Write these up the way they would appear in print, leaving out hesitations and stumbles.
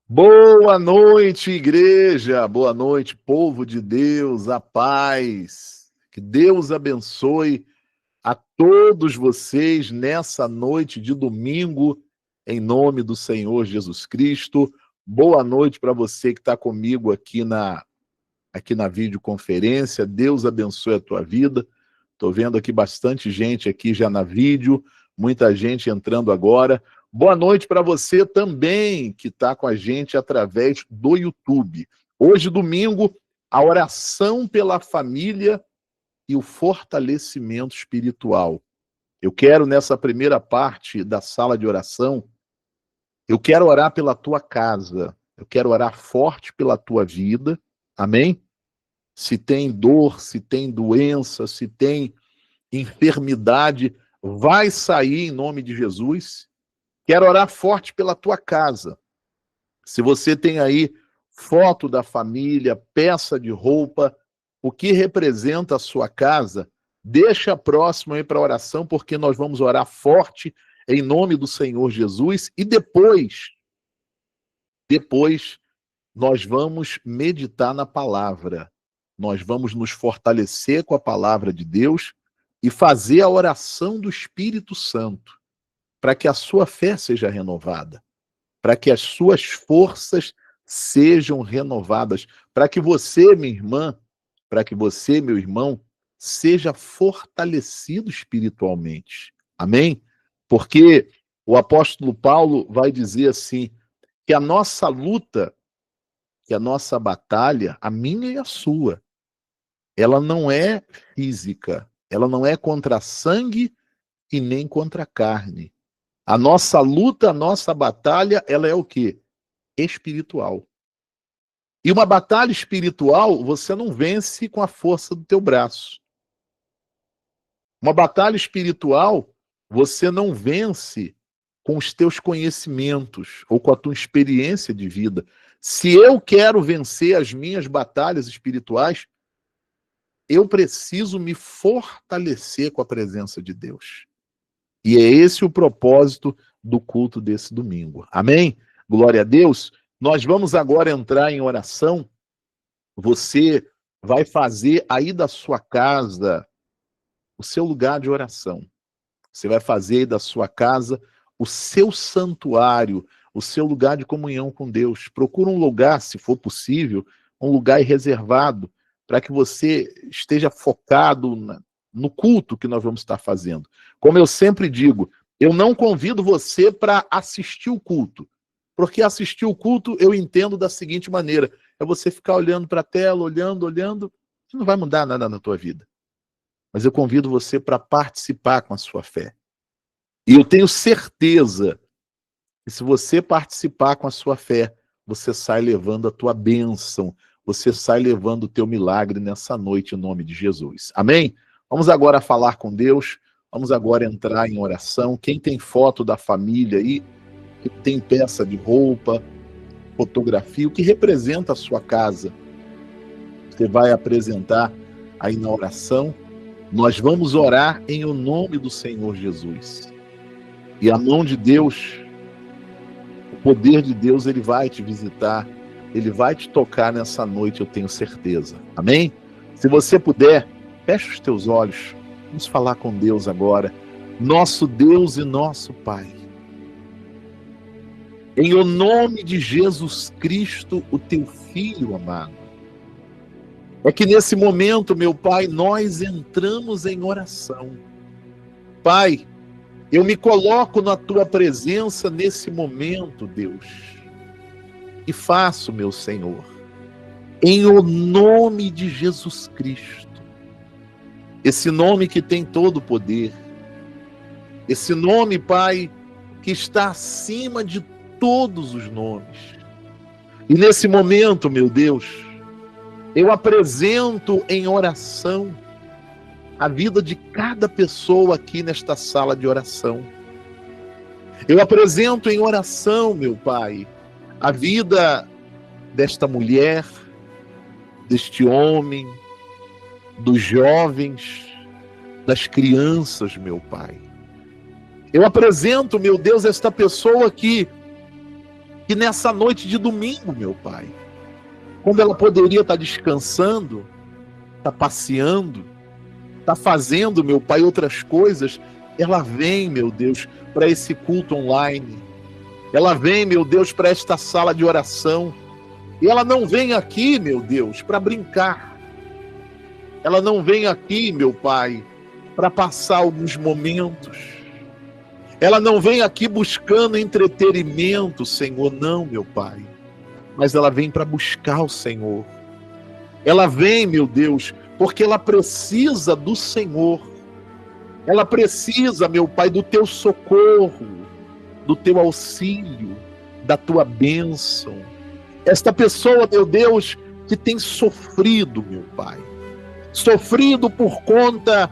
Boa noite, igreja. Boa noite, povo de Deus, a paz. Que Deus abençoe a todos vocês nessa noite de domingo, em nome do Senhor Jesus Cristo. Boa noite para você que está comigo aqui na videoconferência. Deus abençoe a tua vida. Estou vendo aqui bastante gente aqui já na vídeo, muita gente entrando agora. Boa noite para você também que está com a gente através do YouTube. Hoje, domingo, a oração pela família e o fortalecimento espiritual. Eu quero, nessa primeira parte da sala de oração, eu quero orar pela tua casa. Eu quero orar forte pela tua vida. Amém? Se tem dor, se tem doença, se tem enfermidade, vai sair em nome de Jesus. Quero orar forte pela tua casa. Se você tem aí foto da família, peça de roupa, o que representa a sua casa, deixa próximo aí para a oração, porque nós vamos orar forte em nome do Senhor Jesus e depois nós vamos meditar na palavra. Nós vamos nos fortalecer com a palavra de Deus e fazer a oração do Espírito Santo, para que a sua fé seja renovada, para que as suas forças sejam renovadas, para que você, minha irmã, para que você, meu irmão, seja fortalecido espiritualmente. Amém? Porque o apóstolo Paulo vai dizer assim, que a nossa luta, que a nossa batalha, a minha e a sua, ela não é física, ela não é contra sangue e nem contra carne. A nossa luta, a nossa batalha, ela é o quê? Espiritual. E uma batalha espiritual, você não vence com a força do teu braço. Uma batalha espiritual, você não vence com os teus conhecimentos ou com a tua experiência de vida. Se eu quero vencer as minhas batalhas espirituais, eu preciso me fortalecer com a presença de Deus. E é esse o propósito do culto desse domingo. Amém? Glória a Deus. Nós vamos agora entrar em oração. Você vai fazer aí da sua casa o seu lugar de oração. Você vai fazer aí da sua casa o seu santuário, o seu lugar de comunhão com Deus. Procura um lugar, se for possível, um lugar reservado, para que você esteja focado no culto que nós vamos estar fazendo. Como eu sempre digo, eu não convido você para assistir o culto, porque assistir o culto eu entendo da seguinte maneira, é você ficar olhando para a tela, olhando, isso não vai mudar nada na tua vida. Mas eu convido você para participar com a sua fé. E eu tenho certeza que se você participar com a sua fé, você sai levando a tua bênção, você sai levando o teu milagre nessa noite, em nome de Jesus. Amém? Vamos agora falar com Deus, vamos agora entrar em oração. Quem tem foto da família aí, que tem peça de roupa, fotografia, o que representa a sua casa, você vai apresentar aí na oração. Nós vamos orar em o nome do Senhor Jesus. E a mão de Deus, o poder de Deus, ele vai te visitar, ele vai te tocar nessa noite, eu tenho certeza. Amém? Se você puder, feche os teus olhos, vamos falar com Deus agora. Nosso Deus e nosso Pai, em o nome de Jesus Cristo, o teu Filho amado, é que nesse momento, meu Pai, nós entramos em oração. Pai, eu me coloco na tua presença nesse momento, Deus, e faço, meu Senhor, em o nome de Jesus Cristo, esse nome que tem todo o poder, esse nome, Pai, que está acima de todos os nomes. E nesse momento, meu Deus, eu apresento em oração a vida de cada pessoa aqui nesta sala de oração. Eu apresento em oração, meu Pai, a vida desta mulher, deste homem, dos jovens, das crianças, meu Pai. Eu apresento, meu Deus, esta pessoa que que nessa noite de domingo, meu Pai, quando ela poderia estar descansando, estar passeando, estar fazendo, meu Pai, outras coisas, ela vem, meu Deus, para esse culto online. Ela vem, meu Deus, para esta sala de oração. E ela não vem aqui, meu Deus, para brincar. Ela não vem aqui, meu Pai, para passar alguns momentos. Ela não vem aqui buscando entretenimento, Senhor, não, meu Pai. Mas ela vem para buscar o Senhor. Ela vem, meu Deus, porque ela precisa do Senhor. Ela precisa, meu Pai, do teu socorro, do teu auxílio, da tua bênção. Esta pessoa, meu Deus, que tem sofrido, meu Pai, sofrido por conta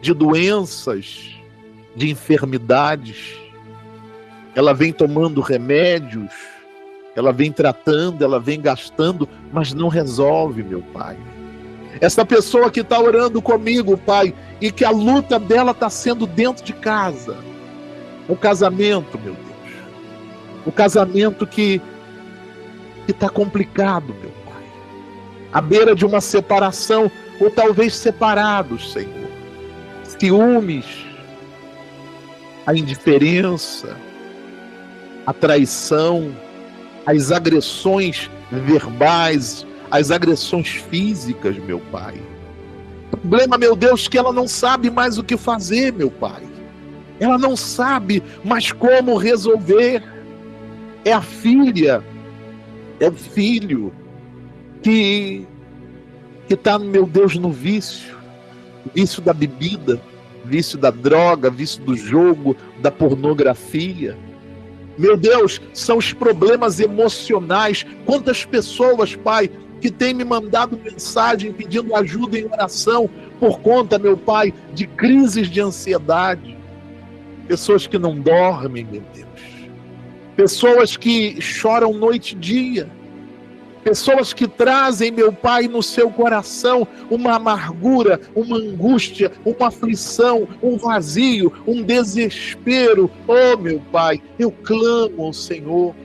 de doenças, de enfermidades, ela vem tomando remédios, ela vem tratando, ela vem gastando, mas não resolve, meu Pai. Essa pessoa que está orando comigo, Pai, e que a luta dela está sendo dentro de casa, o casamento, meu Deus, o casamento que está complicado, meu Pai, à beira de uma separação, ou talvez separados, Senhor, ciúmes, a indiferença, a traição, as agressões verbais, as agressões físicas, meu Pai. O problema, meu Deus, que ela não sabe mais o que fazer, meu Pai. Ela não sabe mais como resolver. É a filha, é o filho que está, meu Deus, no vício da bebida, vício da droga, vício do jogo, da pornografia. Meu Deus, são os problemas emocionais. Quantas pessoas, Pai, que têm me mandado mensagem pedindo ajuda em oração por conta, meu Pai, de crises de ansiedade. Pessoas que não dormem, meu Deus. Pessoas que choram noite e dia. Pessoas que trazem, meu Pai, no seu coração uma amargura, uma angústia, uma aflição, um vazio, um desespero. Oh, meu Pai, eu clamo ao Senhor.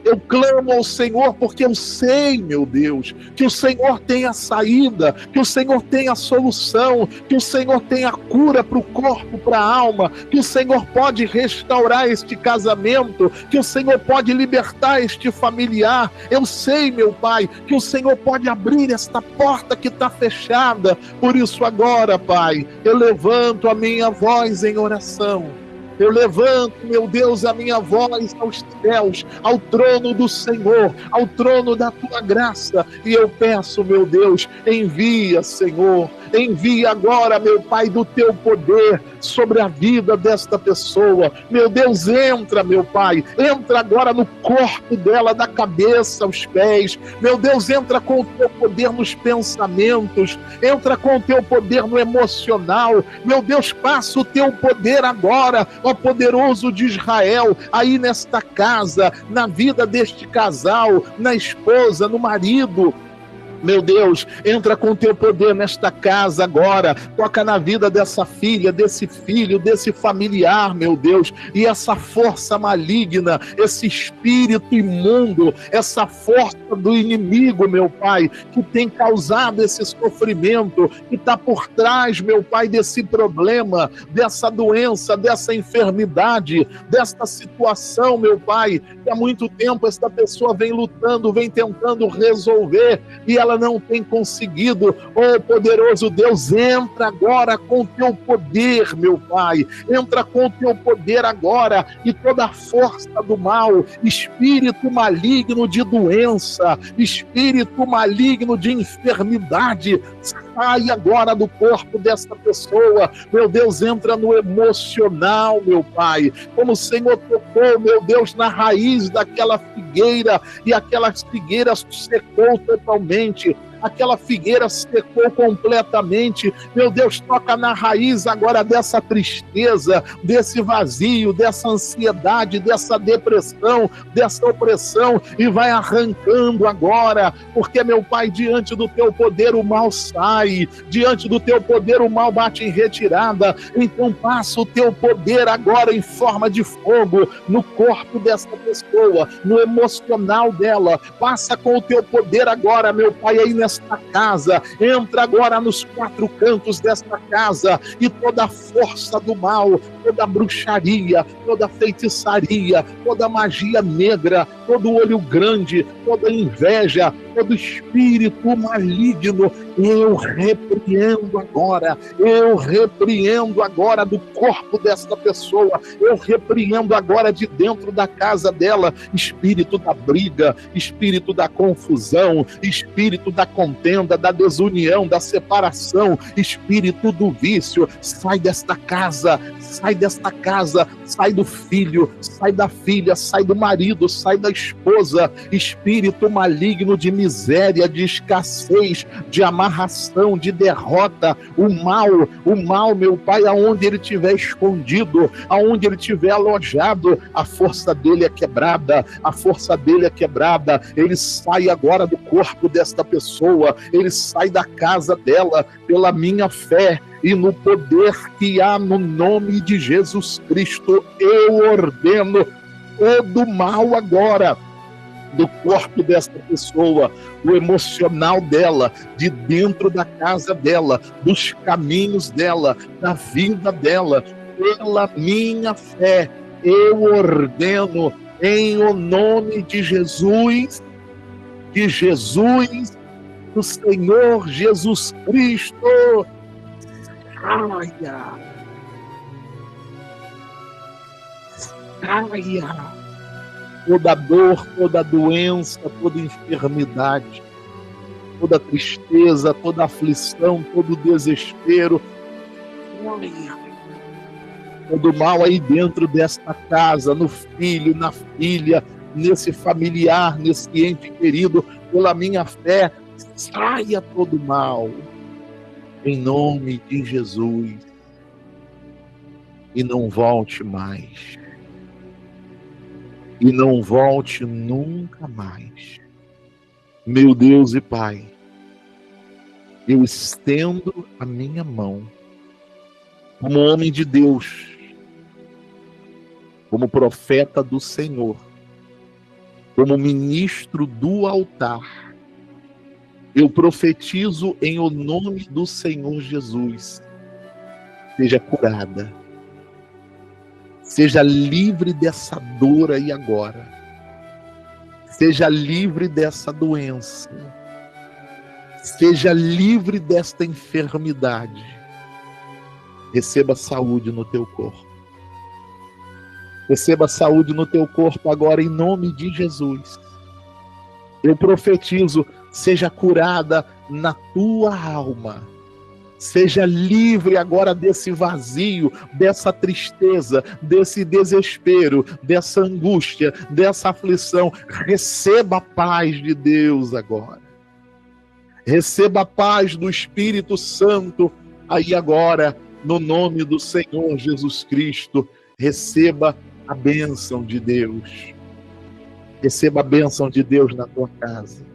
Eu clamo ao Senhor porque eu sei, meu Deus, que o Senhor tem a saída, que o Senhor tem a solução, que o Senhor tem a cura para o corpo, para a alma, que o Senhor pode restaurar este casamento, que o Senhor pode libertar este familiar. Eu sei, meu Pai, que o Senhor pode abrir esta porta que está fechada. Por isso agora, Pai, eu levanto a minha voz em oração. Eu levanto, meu Deus, a minha voz aos céus, ao trono do Senhor, ao trono da tua graça, e eu peço, meu Deus, envia, Senhor, envia agora, meu Pai, do teu poder sobre a vida desta pessoa. Meu Deus, entra, meu Pai, entra agora no corpo dela, da cabeça aos pés. Meu Deus, entra com o teu poder nos pensamentos, entra com o teu poder no emocional. Meu Deus, passa o teu poder agora, ó poderoso de Israel, aí nesta casa, na vida deste casal, na esposa, no marido. Meu Deus, entra com o teu poder nesta casa agora, toca na vida dessa filha, desse filho, desse familiar, meu Deus, e essa força maligna, esse espírito imundo, essa força do inimigo, meu Pai, que tem causado esse sofrimento, que está por trás, meu Pai, desse problema, dessa doença, dessa enfermidade, desta situação, meu Pai, que há muito tempo esta pessoa vem lutando, vem tentando resolver, e ela não tem conseguido. Oh, poderoso Deus, entra agora com o teu poder, meu Pai, entra com o teu poder agora, e toda a força do mal, espírito maligno de doença, espírito maligno de enfermidade, sai agora do corpo dessa pessoa. Meu Deus, entra no emocional, meu Pai, como o Senhor tocou, meu Deus, na raiz daquela figueira, e aquela figueira secou totalmente. aquela figueira secou completamente. Meu Deus, toca na raiz agora dessa tristeza, desse vazio, dessa ansiedade, dessa depressão, dessa opressão, e vai arrancando agora, porque, meu Pai, diante do teu poder o mal sai, diante do teu poder o mal bate em retirada. Então passa o teu poder agora em forma de fogo no corpo dessa pessoa, no emocional dela. Passa com o teu poder agora, meu Pai, aí nesta casa. Entra agora nos quatro cantos desta casa, e toda a força do mal, toda a bruxaria, toda a feitiçaria, toda a magia negra, todo olho grande, toda inveja, todo espírito maligno, eu repreendo agora do corpo desta pessoa, eu repreendo agora de dentro da casa dela, espírito da briga, espírito da confusão, espírito da contenda, da desunião, da separação, espírito do vício, sai desta casa, sai do filho, sai da filha, sai do marido, sai da esposa, espírito maligno de miséria, de escassez, de amarração, de derrota, o mal, meu Pai, aonde ele estiver escondido, aonde ele estiver alojado, a força dele é quebrada, ele sai agora do corpo desta pessoa, ele sai da casa dela, pela minha fé, e no poder que há no nome de Jesus Cristo, eu ordeno todo mal agora do corpo desta pessoa, o emocional dela, de dentro da casa dela, dos caminhos dela, da vida dela, pela minha fé, eu ordeno em o nome de Jesus, do Senhor Jesus Cristo. Saia toda dor, toda doença, toda enfermidade, toda tristeza, toda aflição, todo desespero, todo mal aí dentro desta casa, no filho, na filha, nesse familiar, nesse ente querido, pela minha fé, saia todo mal, em nome de Jesus, e não volte mais. E não volte nunca mais. Meu Deus e Pai, eu estendo a minha mão como homem de Deus, como profeta do Senhor, como ministro do altar. Eu profetizo em o nome do Senhor Jesus. Seja curada. Seja livre dessa dor aí agora. Seja livre dessa doença. Seja livre desta enfermidade. Receba saúde no teu corpo. Receba saúde no teu corpo agora em nome de Jesus. Eu profetizo, seja curada na tua alma. Seja livre agora desse vazio, dessa tristeza, desse desespero, dessa angústia, dessa aflição. Receba a paz de Deus agora. Receba a paz do Espírito Santo aí agora, no nome do Senhor Jesus Cristo. Receba a bênção de Deus. Receba a bênção de Deus na tua casa.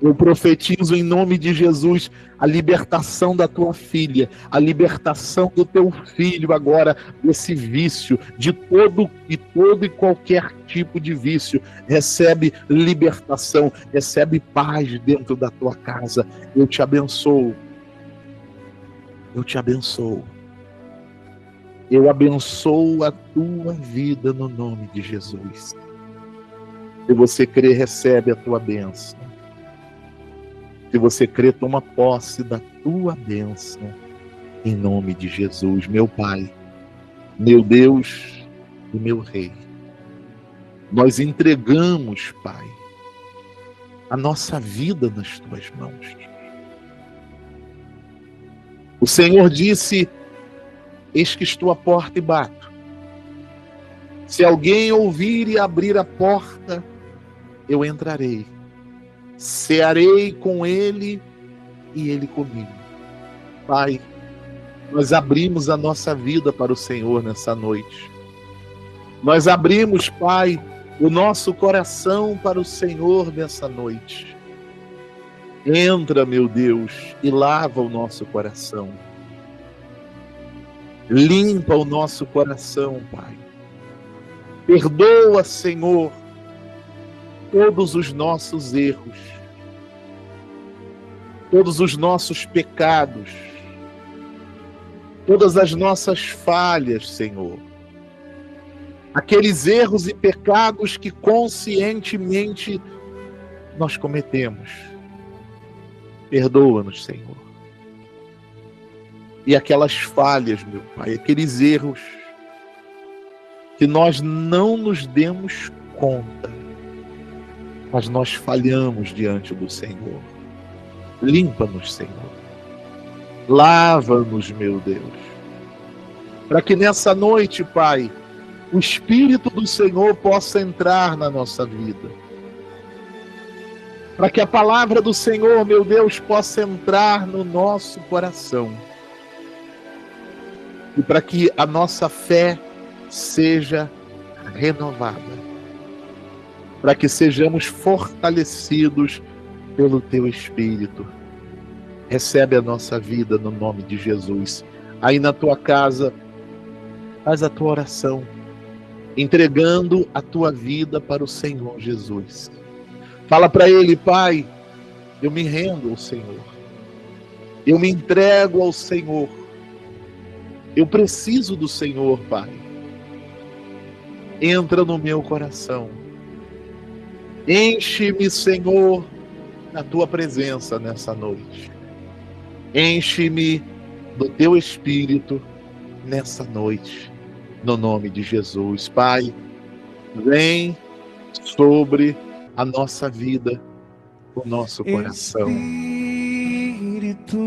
Eu profetizo em nome de Jesus a libertação da tua filha, a libertação do teu filho agora desse vício, de todo e qualquer tipo de vício. Recebe libertação, recebe paz dentro da tua casa. Eu te abençoo. Eu te abençoo. Eu abençoo a tua vida no nome de Jesus. Se você crê, recebe a tua bênção. Se você crê, toma posse da tua bênção, em nome de Jesus, meu Pai, meu Deus e meu Rei. Nós entregamos, Pai, a nossa vida nas tuas mãos. O Senhor disse, eis que estou à porta e bato. Se alguém ouvir e abrir a porta, eu entrarei. cearei com Ele e Ele comigo. Pai, nós abrimos a nossa vida para o Senhor nessa noite. Nós abrimos, Pai, o nosso coração para o Senhor nessa noite. Entra, meu Deus, e lava o nosso coração. Limpa o nosso coração, Pai. Perdoa, Senhor, todos os nossos erros, todos os nossos pecados, todas as nossas falhas, Senhor. Aqueles erros e pecados que conscientemente nós cometemos. Perdoa-nos, Senhor. E aquelas falhas, meu Pai, aqueles erros que nós não nos demos conta, mas nós falhamos diante do Senhor. Limpa-nos, Senhor. Lava-nos, meu Deus. Para que nessa noite, Pai, o Espírito do Senhor possa entrar na nossa vida. Para que a palavra do Senhor, meu Deus, possa entrar no nosso coração. E para que a nossa fé seja renovada. Para que sejamos fortalecidos pelo Teu Espírito. Recebe a nossa vida no nome de Jesus. Aí na tua casa, faz a tua oração, entregando a tua vida para o Senhor Jesus. Fala para Ele: Pai, eu me rendo ao Senhor. Eu me entrego ao Senhor. Eu preciso do Senhor, Pai. Entra no meu coração. Enche-me, Senhor, na tua presença nessa noite. Enche-me do teu Espírito nessa noite, no nome de Jesus. Pai, vem sobre a nossa vida, o nosso coração. Espírito,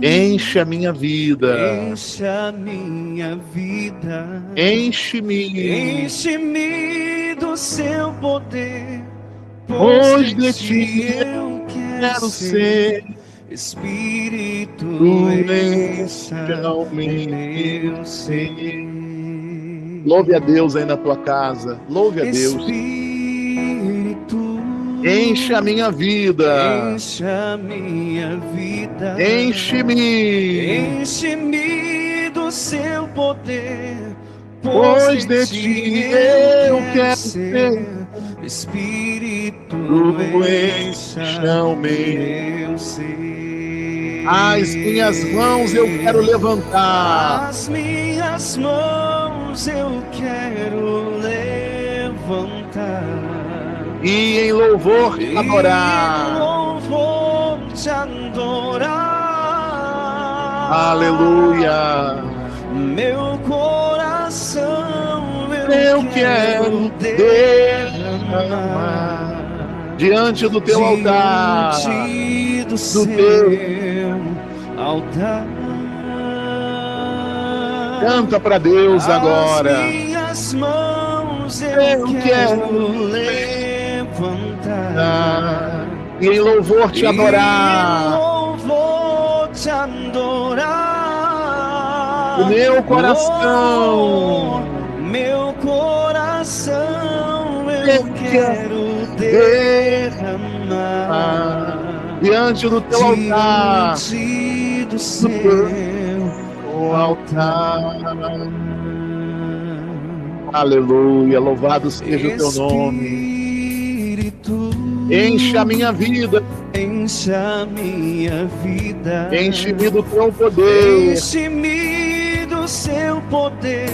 enche a minha vida. enche a minha vida. Enche-me. Enche-me do seu poder, Pois de ti eu quero ser. Espírito, Tu encha enche-me. meu ser. Louve a Deus aí na tua casa. Louve a Deus. Espírito, Enche a minha vida. enche a minha vida. Enche-me. Enche-me do seu poder, Pois de ti eu quero ser. Espírito, Tu encha enche-me. meu ser. As minhas mãos eu quero levantar. As minhas mãos eu quero levantar. E em louvor te E em adorar. louvor te adorar. Aleluia. Meu coração Eu quero derramar diante do teu altar. diante do seu altar. Canta para Deus agora. As minhas mãos eu quero quero levantar. E em louvor te E em adorar. louvor te adorar. O meu coração. Meu coração eu quero derramar Diante do teu altar. diante do seu Altar. Aleluia. Louvado seja o teu nome. Espírito, Enche a minha vida. enche a minha vida. Enche-me do teu poder. Enche-me do seu poder,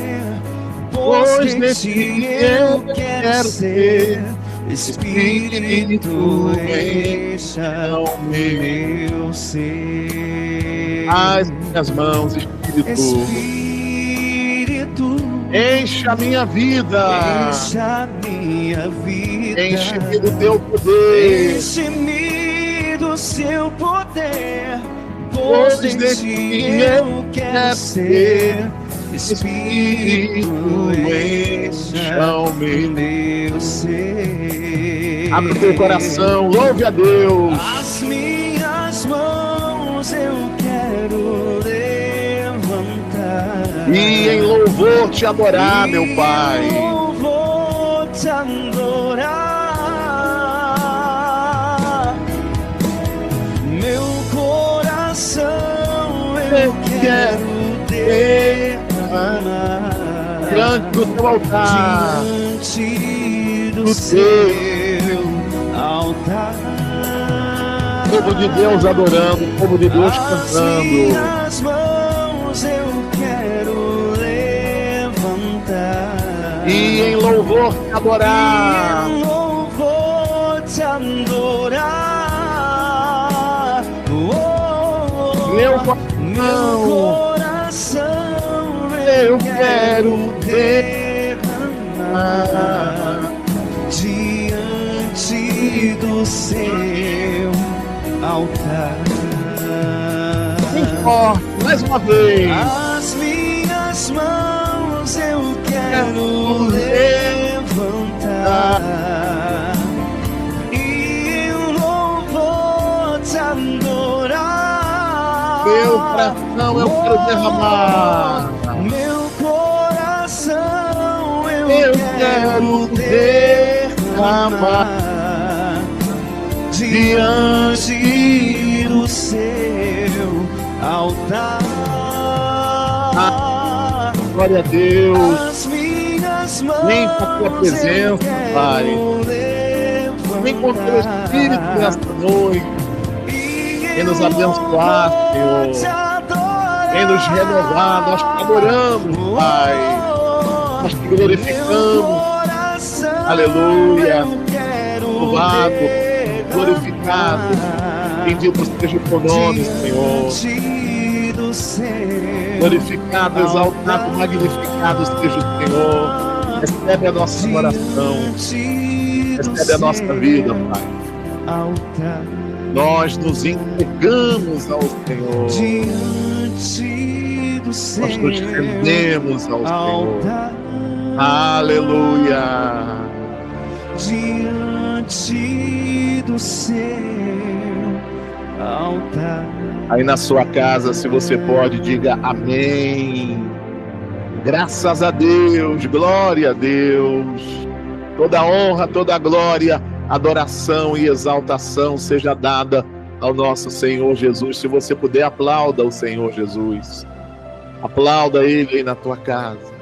Pois pois de ti eu quero ser. Espírito, encha o meu ser. As minhas mãos, Espírito. Espírito, Enche a minha vida. enche a minha vida. Enche-me do teu poder. Enche-me do seu poder, Pois pois de de ti eu quero ser. Espírito, encha o meu ser. Abre o teu coração, louve a Deus. As minhas mãos eu quero levantar E em louvor te adorar, meu Pai. em louvor te adorar. Meu coração eu quero derramar Diante do teu altar, diante do seu altar. povo de Deus adorando, povo de Deus cantando. As minhas mãos eu quero levantar E em louvor te adorar. e em louvor te adorar. Meu Meu coração, coração eu quero derramar diante do seu altar. bem forte, mais uma vez. As minhas mãos eu quero levantar e em louvor te adorar. Meu coração eu quero derramar. Meu coração eu quero derramar diante do seu altar. Glória a Deus. As minhas mãos Vem com a tua presença, Pai. Vem com o teu Espírito nesta noite. Vem nos abençoar, Senhor. Vem nos renovar. Nós te adoramos, Pai. Nós te glorificamos. Aleluia. Louvado, glorificado. Bendito seja o teu nome, Senhor. Glorificado, exaltado, magnificado seja o Senhor. Recebe a nossa oração. Recebe a nossa vida, Pai. Nós nos entregamos ao Senhor. Nós nos rendemos ao Senhor. Aleluia. Diante do seu altar. Aí na sua casa, se você pode, diga amém. Graças a Deus, glória a Deus. Toda honra, toda glória, adoração e exaltação seja dada ao nosso Senhor Jesus. Se você puder, aplauda o Senhor Jesus. Aplauda Ele aí na tua casa.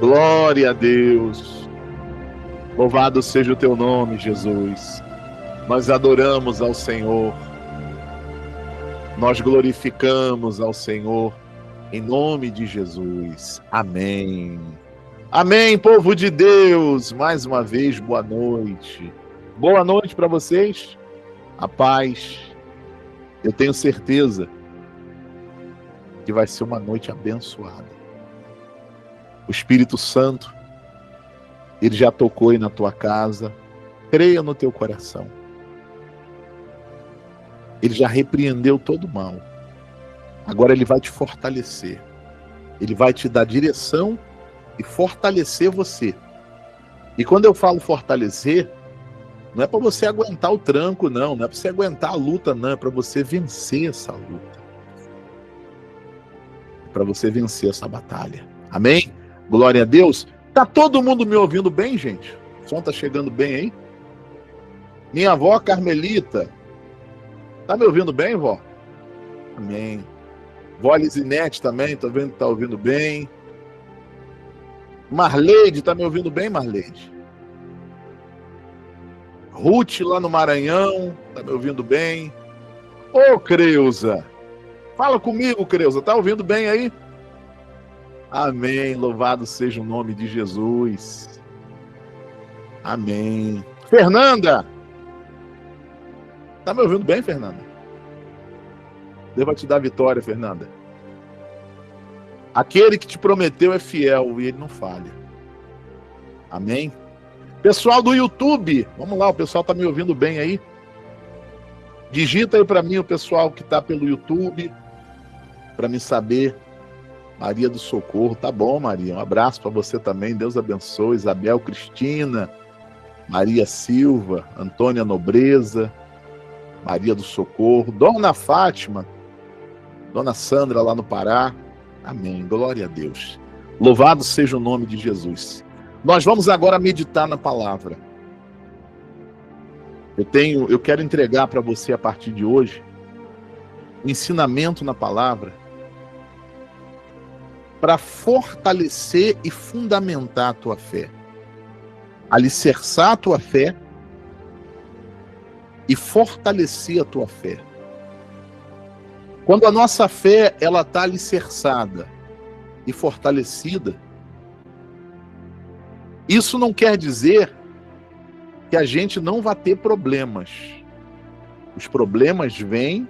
Glória a Deus. Louvado seja o teu nome, Jesus. Nós adoramos ao Senhor. Nós glorificamos ao Senhor, em nome de Jesus. Amém. Amém, povo de Deus. Mais uma vez, boa noite. Boa noite para vocês. A paz. Eu tenho certeza que vai ser uma noite abençoada. O Espírito Santo, ele já tocou aí na tua casa. Creia no teu coração. Ele já repreendeu todo o mal. Agora ele vai te fortalecer. Ele vai te dar direção e fortalecer você. E quando eu falo fortalecer, não é para você aguentar o tranco, não. Não é para você aguentar a luta, não. É para você vencer essa luta. É para você vencer essa batalha. Amém? Glória a Deus. Tá todo mundo me ouvindo bem, gente? O som tá chegando bem aí? Minha avó Carmelita. Tá me ouvindo bem, vó? Amém. Vó Lisinete também, tô vendo que tá ouvindo bem. Marleide, tá me ouvindo bem, Marleide? Ruth lá no Maranhão, tá me ouvindo bem? Ô, Creuza, fala comigo, Creuza, tá ouvindo bem aí? Amém, louvado seja o nome de Jesus. Amém. Fernanda, tá me ouvindo bem, Fernanda? Deus vai te dar vitória, Fernanda. Aquele que te prometeu é fiel e ele não falha. Amém? Pessoal do YouTube, vamos lá, o pessoal tá me ouvindo bem aí? Digita aí para mim o pessoal que tá pelo YouTube, para me saber. Maria do Socorro, tá bom, Maria? Um abraço para você também, Deus abençoe. Isabel, Cristina, Maria Silva, Antônia Nobreza, Maria do Socorro, Dona Fátima, Dona Sandra lá no Pará. Amém. Glória a Deus. Louvado seja o nome de Jesus. Nós vamos agora meditar na palavra. Eu quero entregar para você a partir de hoje o ensinamento na palavra para fortalecer e fundamentar a tua fé, alicerçar a tua fé e fortalecer a tua fé. Quando a nossa fé ela está alicerçada e fortalecida, isso não quer dizer que a gente não vai ter problemas. Os problemas vêm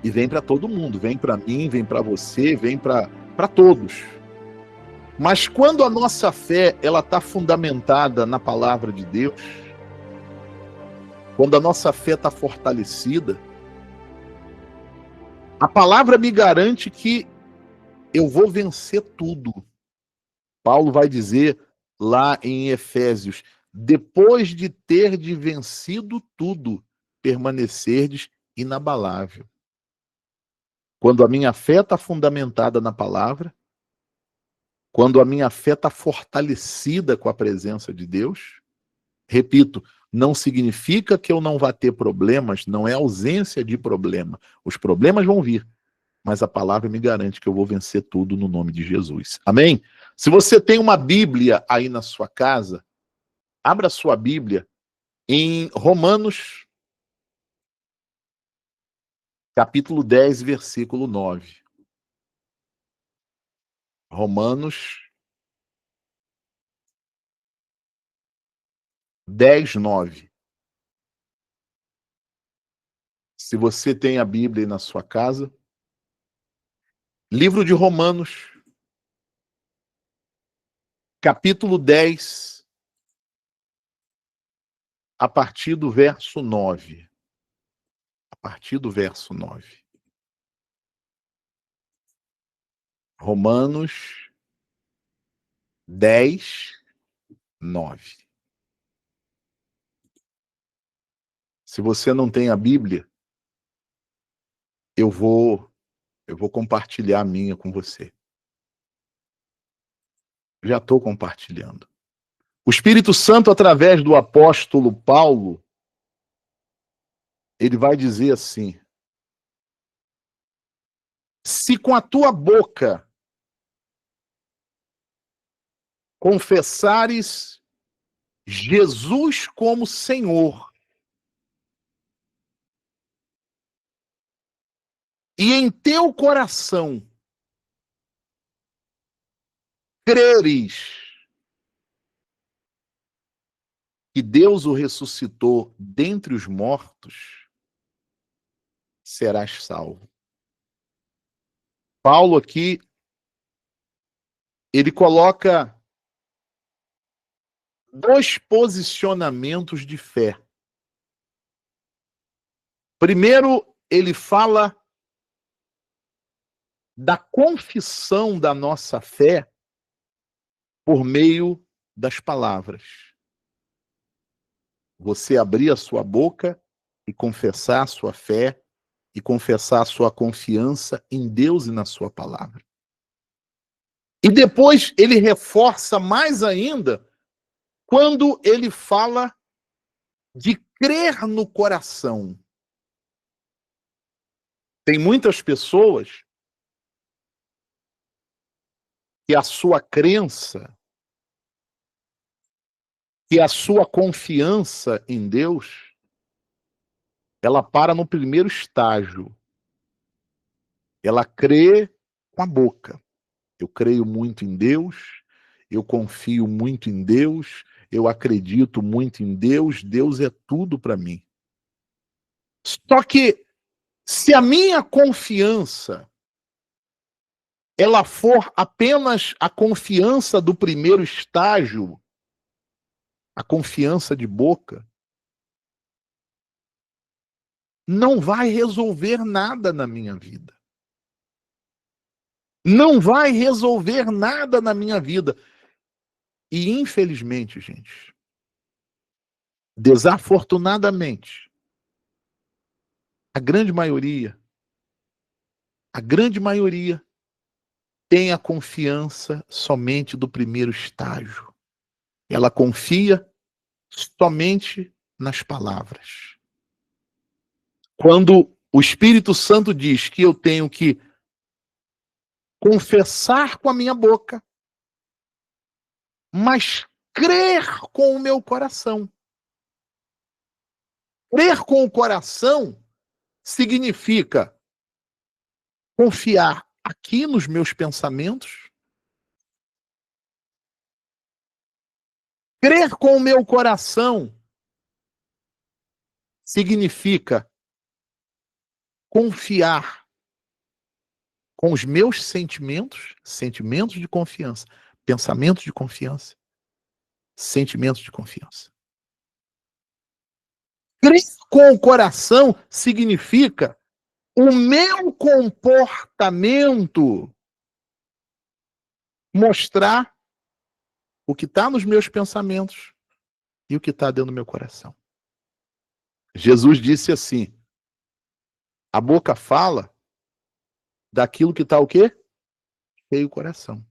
e vêm para todo mundo, vêm para mim, vêm para você, vêm para todos. Mas quando a nossa fé ela está fundamentada na palavra de Deus, quando a nossa fé está fortalecida, a palavra me garante que eu vou vencer tudo. Paulo vai dizer lá em Efésios: depois de ter vencido tudo, permanecerdes inabalável. Quando a minha fé está fundamentada na palavra, quando a minha fé está fortalecida com a presença de Deus, repito, não significa que eu não vá ter problemas, não é ausência de problema. Os problemas vão vir, mas a palavra me garante que eu vou vencer tudo no nome de Jesus. Amém? Se você tem uma Bíblia aí na sua casa, abra sua Bíblia em Romanos, capítulo 10, versículo 9. Romanos 10, 9. Se você tem a Bíblia aí na sua casa, livro de Romanos, capítulo 10, a partir do verso 9. A partir do verso 9. Romanos 10, 9. Se você não tem a Bíblia, eu vou compartilhar a minha com você. Já estou compartilhando. O Espírito Santo, através do apóstolo Paulo, ele vai dizer assim: se com a tua boca confessares Jesus como Senhor, e em teu coração creres que Deus o ressuscitou dentre os mortos, serás salvo. Paulo aqui, ele coloca dois posicionamentos de fé. Primeiro, ele fala da confissão da nossa fé por meio das palavras. Você abrir a sua boca e confessar a sua fé e confessar a sua confiança em Deus e na sua palavra. E depois ele reforça mais ainda quando ele fala de crer no coração. Tem muitas pessoas que a sua crença, que a sua confiança em Deus, ela para no primeiro estágio. Ela crê com a boca. Eu creio muito em Deus, eu confio muito em Deus, eu acredito muito em Deus, Deus é tudo para mim. Só que se a minha confiança ela for apenas a confiança do primeiro estágio, a confiança de boca, não vai resolver nada na minha vida. Não vai resolver nada na minha vida. E infelizmente, gente, Desafortunadamente, a grande maioria tem a confiança somente do primeiro estágio. Ela confia somente nas palavras. Quando o Espírito Santo diz que eu tenho que confessar com a minha boca, mas crer com o meu coração. Crer com o coração significa confiar aqui nos meus pensamentos. Crer com o meu coração significa confiar com os meus sentimentos, sentimentos de confiança, pensamentos de confiança, sentimentos de confiança. Crer com o coração significa o meu comportamento mostrar o que está nos meus pensamentos e o que está dentro do meu coração. Jesus disse assim: a boca fala daquilo que está o quê? Cheio o coração.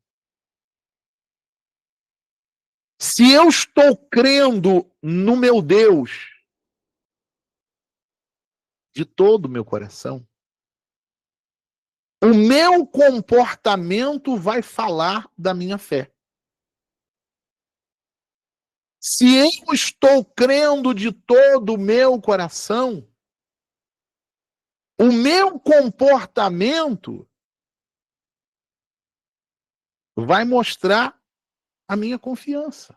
Se eu estou crendo no meu Deus de todo o meu coração, o meu comportamento vai falar da minha fé. Se eu estou crendo de todo o meu coração, o meu comportamento vai mostrar a minha confiança.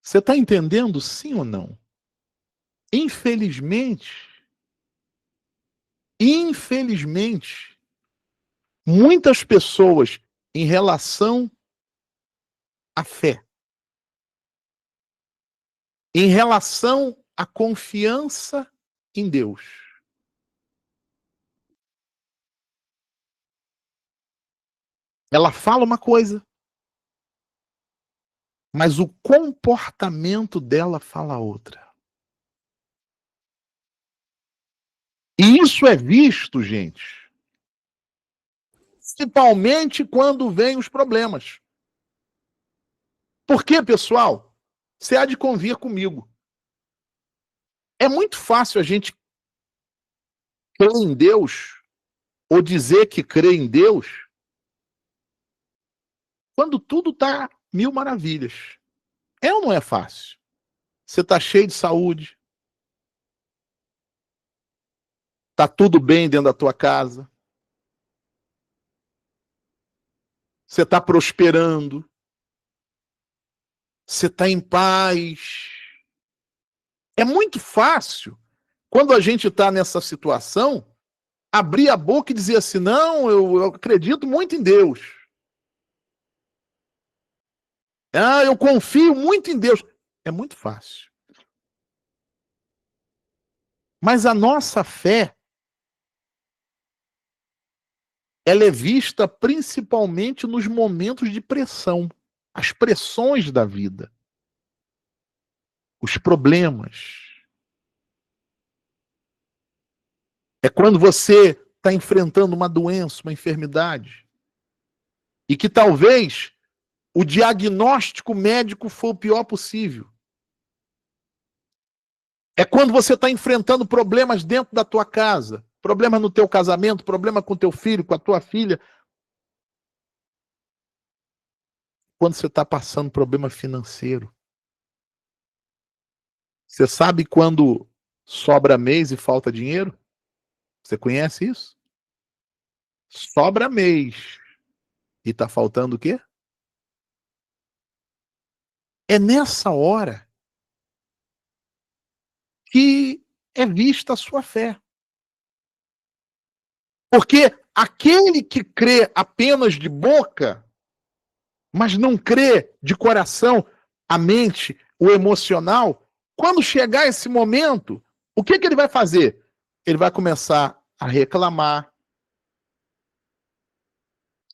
Você está entendendo, sim ou não? Infelizmente, muitas pessoas, em relação à fé, em relação à confiança em Deus, ela fala uma coisa, mas o comportamento dela fala outra. E isso é visto, gente, principalmente quando vêm os problemas. Por quê, pessoal? Você há de convir comigo. É muito fácil a gente crer em Deus ou dizer que crê em Deus quando tudo está mil maravilhas. É ou não é fácil? Você está cheio de saúde, está tudo bem dentro da tua casa, você está prosperando, você está em paz. É muito fácil, quando a gente está nessa situação, abrir a boca e dizer assim: não, eu acredito muito em Deus. Ah, eu confio muito em Deus. É muito fácil. Mas a nossa fé, ela é vista principalmente nos momentos de pressão, as pressões da vida, os problemas. É quando você está enfrentando uma doença, uma enfermidade, e que talvez o diagnóstico médico foi o pior possível. É quando você está enfrentando problemas dentro da tua casa, problemas no teu casamento, problema com teu filho, com a tua filha. Quando você está passando problema financeiro. Você sabe quando sobra mês e falta dinheiro? Você conhece isso? Sobra mês e está faltando o quê? É nessa hora que é vista a sua fé. Porque aquele que crê apenas de boca, mas não crê de coração, a mente, o emocional, quando chegar esse momento, o que ele vai fazer? Ele vai começar a reclamar.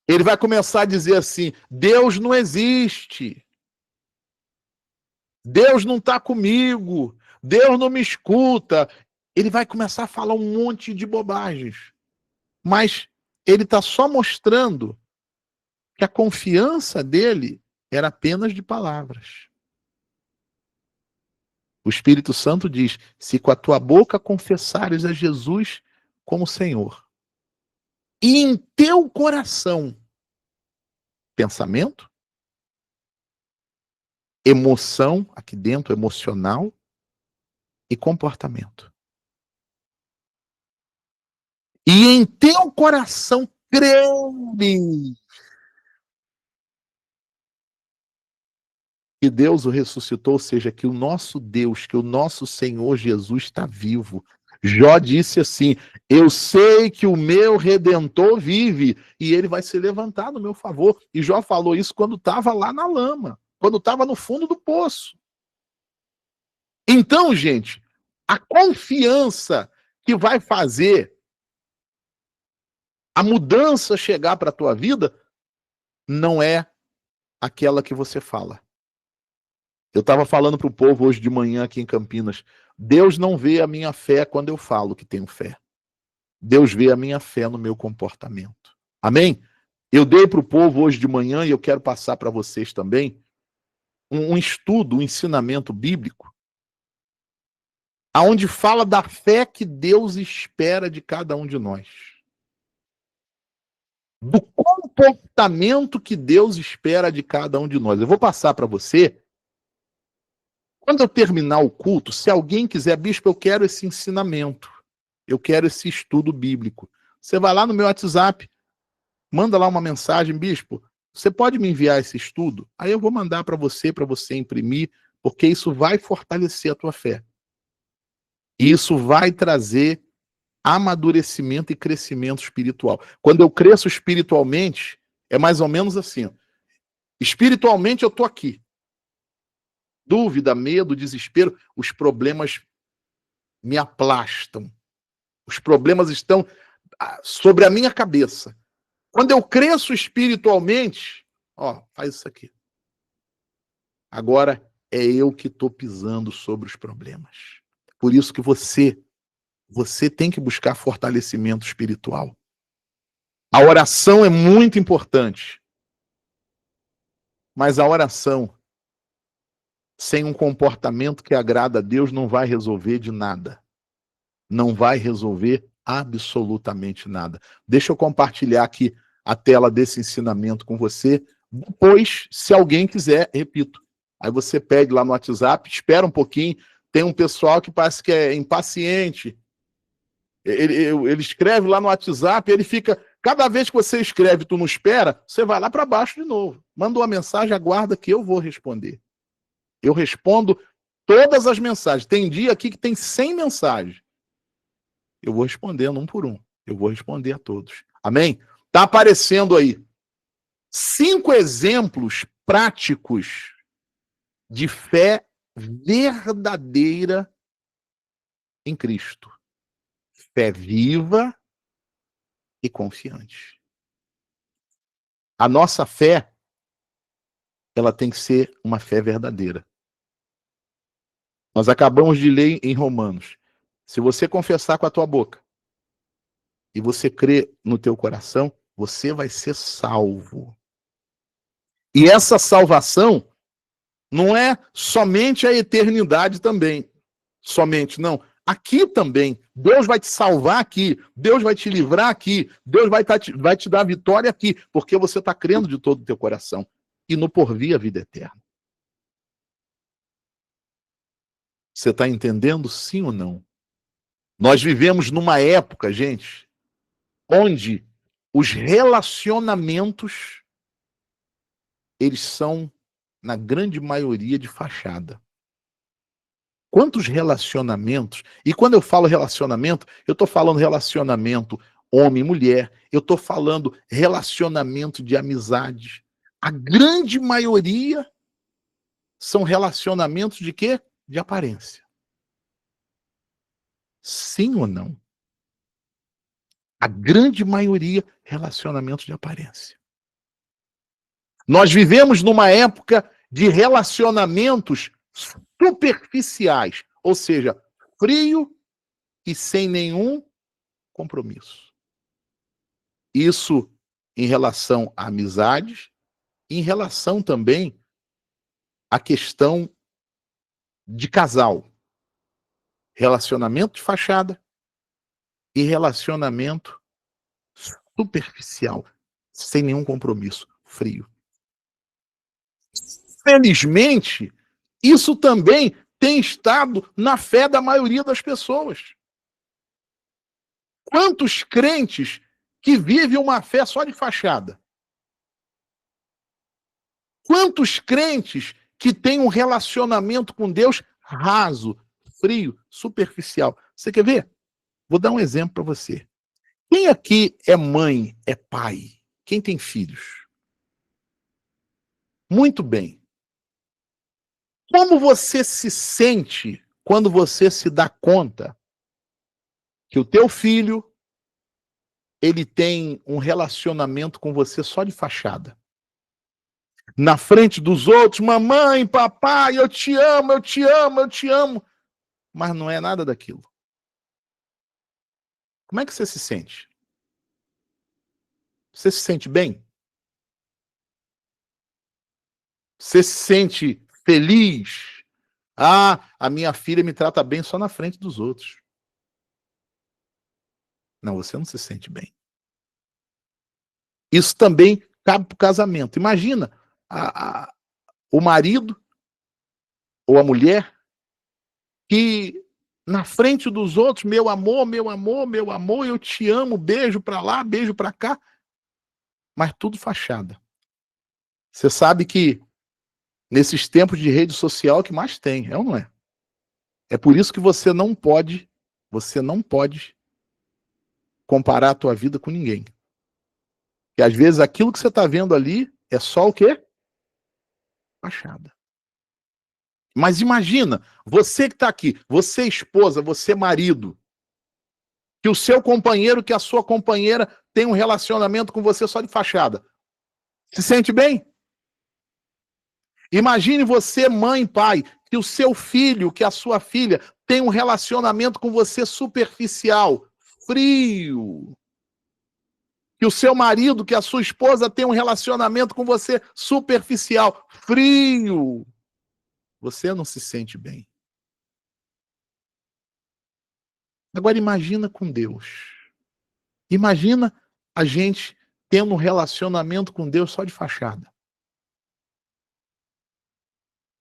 Ele vai começar a dizer assim: Deus não existe. Deus não está comigo, Deus não me escuta. Ele vai começar a falar um monte de bobagens. Mas ele está só mostrando que a confiança dele era apenas de palavras. O Espírito Santo diz: se com a tua boca confessares a Jesus como Senhor, e em teu coração, pensamento, emoção, aqui dentro, emocional, e comportamento. E em teu coração creres que Deus o ressuscitou, ou seja, que o nosso Deus, que o nosso Senhor Jesus está vivo. Jó disse assim: eu sei que o meu Redentor vive e ele vai se levantar no meu favor. E Jó falou isso quando estava lá na lama, quando estava no fundo do poço. Então, gente, a confiança que vai fazer a mudança chegar para a tua vida não é aquela que você fala. Eu estava falando para o povo hoje de manhã aqui em Campinas: Deus não vê a minha fé quando eu falo que tenho fé. Deus vê a minha fé no meu comportamento. Amém? Eu dei para o povo hoje de manhã, e eu quero passar para vocês também, um estudo, um ensinamento bíblico, aonde fala da fé que Deus espera de cada um de nós. Do comportamento que Deus espera de cada um de nós. Eu vou passar para você. Quando eu terminar o culto, se alguém quiser, bispo, eu quero esse ensinamento, eu quero esse estudo bíblico. Você vai lá no meu WhatsApp, manda lá uma mensagem: bispo, você pode me enviar esse estudo? Aí eu vou mandar para você imprimir, porque isso vai fortalecer a tua fé. Isso vai trazer amadurecimento e crescimento espiritual. Quando eu cresço espiritualmente, é mais ou menos assim: ó. Espiritualmente eu estou aqui. Dúvida, medo, desespero, os problemas me aplastam. Os problemas estão sobre a minha cabeça. Quando eu cresço espiritualmente, ó, faz isso aqui. Agora é eu que estou pisando sobre os problemas. Por isso que você tem que buscar fortalecimento espiritual. A oração é muito importante. Mas a oração sem um comportamento que agrada a Deus não vai resolver de nada. Não vai resolver absolutamente nada. Deixa eu compartilhar aqui a tela desse ensinamento com você. Depois, se alguém quiser, repito, aí você pede lá no WhatsApp, espera um pouquinho. Tem um pessoal que parece que é impaciente. Ele escreve lá no WhatsApp, ele fica... Cada vez que você escreve, tu não espera, você vai lá para baixo de novo. Manda uma mensagem, aguarda que eu vou responder. Eu respondo todas as mensagens. Tem dia aqui que tem 100 mensagens. Eu vou respondendo um por um. Eu vou responder a todos. Amém? Tá aparecendo aí 5 exemplos práticos de fé verdadeira em Cristo. Fé viva e confiante. A nossa fé, ela tem que ser uma fé verdadeira. Nós acabamos de ler em Romanos: se você confessar com a tua boca e você crer no teu coração, você vai ser salvo. E essa salvação não é somente a eternidade também. Somente, não. Aqui também. Deus vai te salvar aqui. Deus vai te livrar aqui. Deus vai te dar vitória aqui. Porque você está crendo de todo o teu coração. E no porvir a vida eterna. Você está entendendo, sim ou não? Nós vivemos numa época, gente, onde os relacionamentos, eles são, na grande maioria, de fachada. Quantos relacionamentos, e quando eu falo relacionamento, eu estou falando relacionamento homem e mulher, eu estou falando relacionamento de amizade. A grande maioria são relacionamentos de quê? De aparência. Sim ou não? A grande maioria, relacionamentos de aparência. Nós vivemos numa época de relacionamentos superficiais, ou seja, frio e sem nenhum compromisso. Isso em relação a amizades, em relação também à questão de casal, relacionamento de fachada e relacionamento superficial, sem nenhum compromisso, frio. Felizmente, isso também tem estado na fé da maioria das pessoas. Quantos crentes que vivem uma fé só de fachada? Quantos crentes que têm um relacionamento com Deus raso, frio, superficial? Você quer ver? Vou dar um exemplo para você. Quem aqui é mãe, é pai? Quem tem filhos? Muito bem. Como você se sente quando você se dá conta que o teu filho ele tem um relacionamento com você só de fachada? Na frente dos outros, mamãe, papai, eu te amo, eu te amo, eu te amo. Mas não é nada daquilo. Como é que você se sente? Você se sente bem? Você se sente feliz? Ah, a minha filha me trata bem só na frente dos outros. Não, você não se sente bem. Isso também cabe para o casamento. Imagina o marido ou a mulher que na frente dos outros, meu amor, meu amor, meu amor, eu te amo, beijo para lá, beijo para cá, mas tudo fachada. Você sabe que nesses tempos de rede social o que mais tem, é ou não é? É por isso que você não pode comparar a tua vida com ninguém. E às vezes aquilo que você está vendo ali é só o quê? Fachada. Mas imagina, você que está aqui, você esposa, você marido, que o seu companheiro, que a sua companheira tem um relacionamento com você só de fachada. Se sente bem? Imagine você, mãe, pai, que o seu filho, que a sua filha tem um relacionamento com você superficial, frio. Que o seu marido, que a sua esposa tem um relacionamento com você superficial, frio. Você não se sente bem. Agora imagina com Deus. Imagina a gente tendo um relacionamento com Deus só de fachada.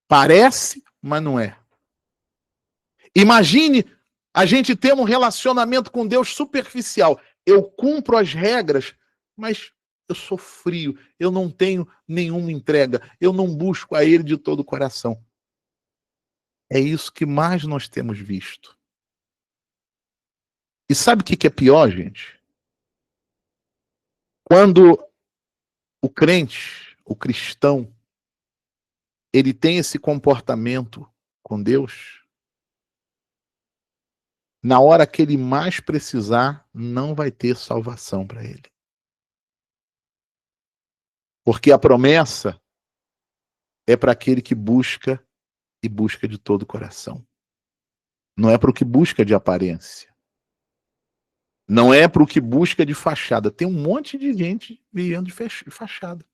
Parece, mas não é. Imagine a gente tendo um relacionamento com Deus superficial. Eu cumpro as regras, mas eu sou frio, eu não tenho nenhuma entrega, eu não busco a Ele de todo o coração. É isso que mais nós temos visto. E sabe o que é pior, gente? Quando o crente, o cristão, ele tem esse comportamento com Deus, na hora que ele mais precisar, não vai ter salvação para ele. Porque a promessa é para aquele que busca e busca de todo o coração. Não é para o que busca de aparência. Não é para o que busca de fachada. Tem um monte de gente vivendo de fachada.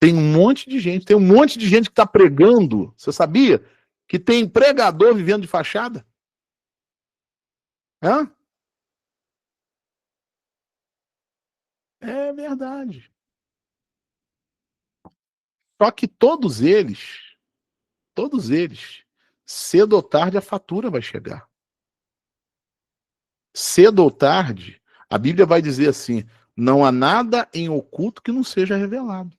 Tem um monte de gente que está pregando. Você sabia que tem pregador vivendo de fachada? Hã? É verdade. Só que todos eles, cedo ou tarde a fatura vai chegar. Cedo ou tarde, a Bíblia vai dizer assim: não há nada em oculto que não seja revelado.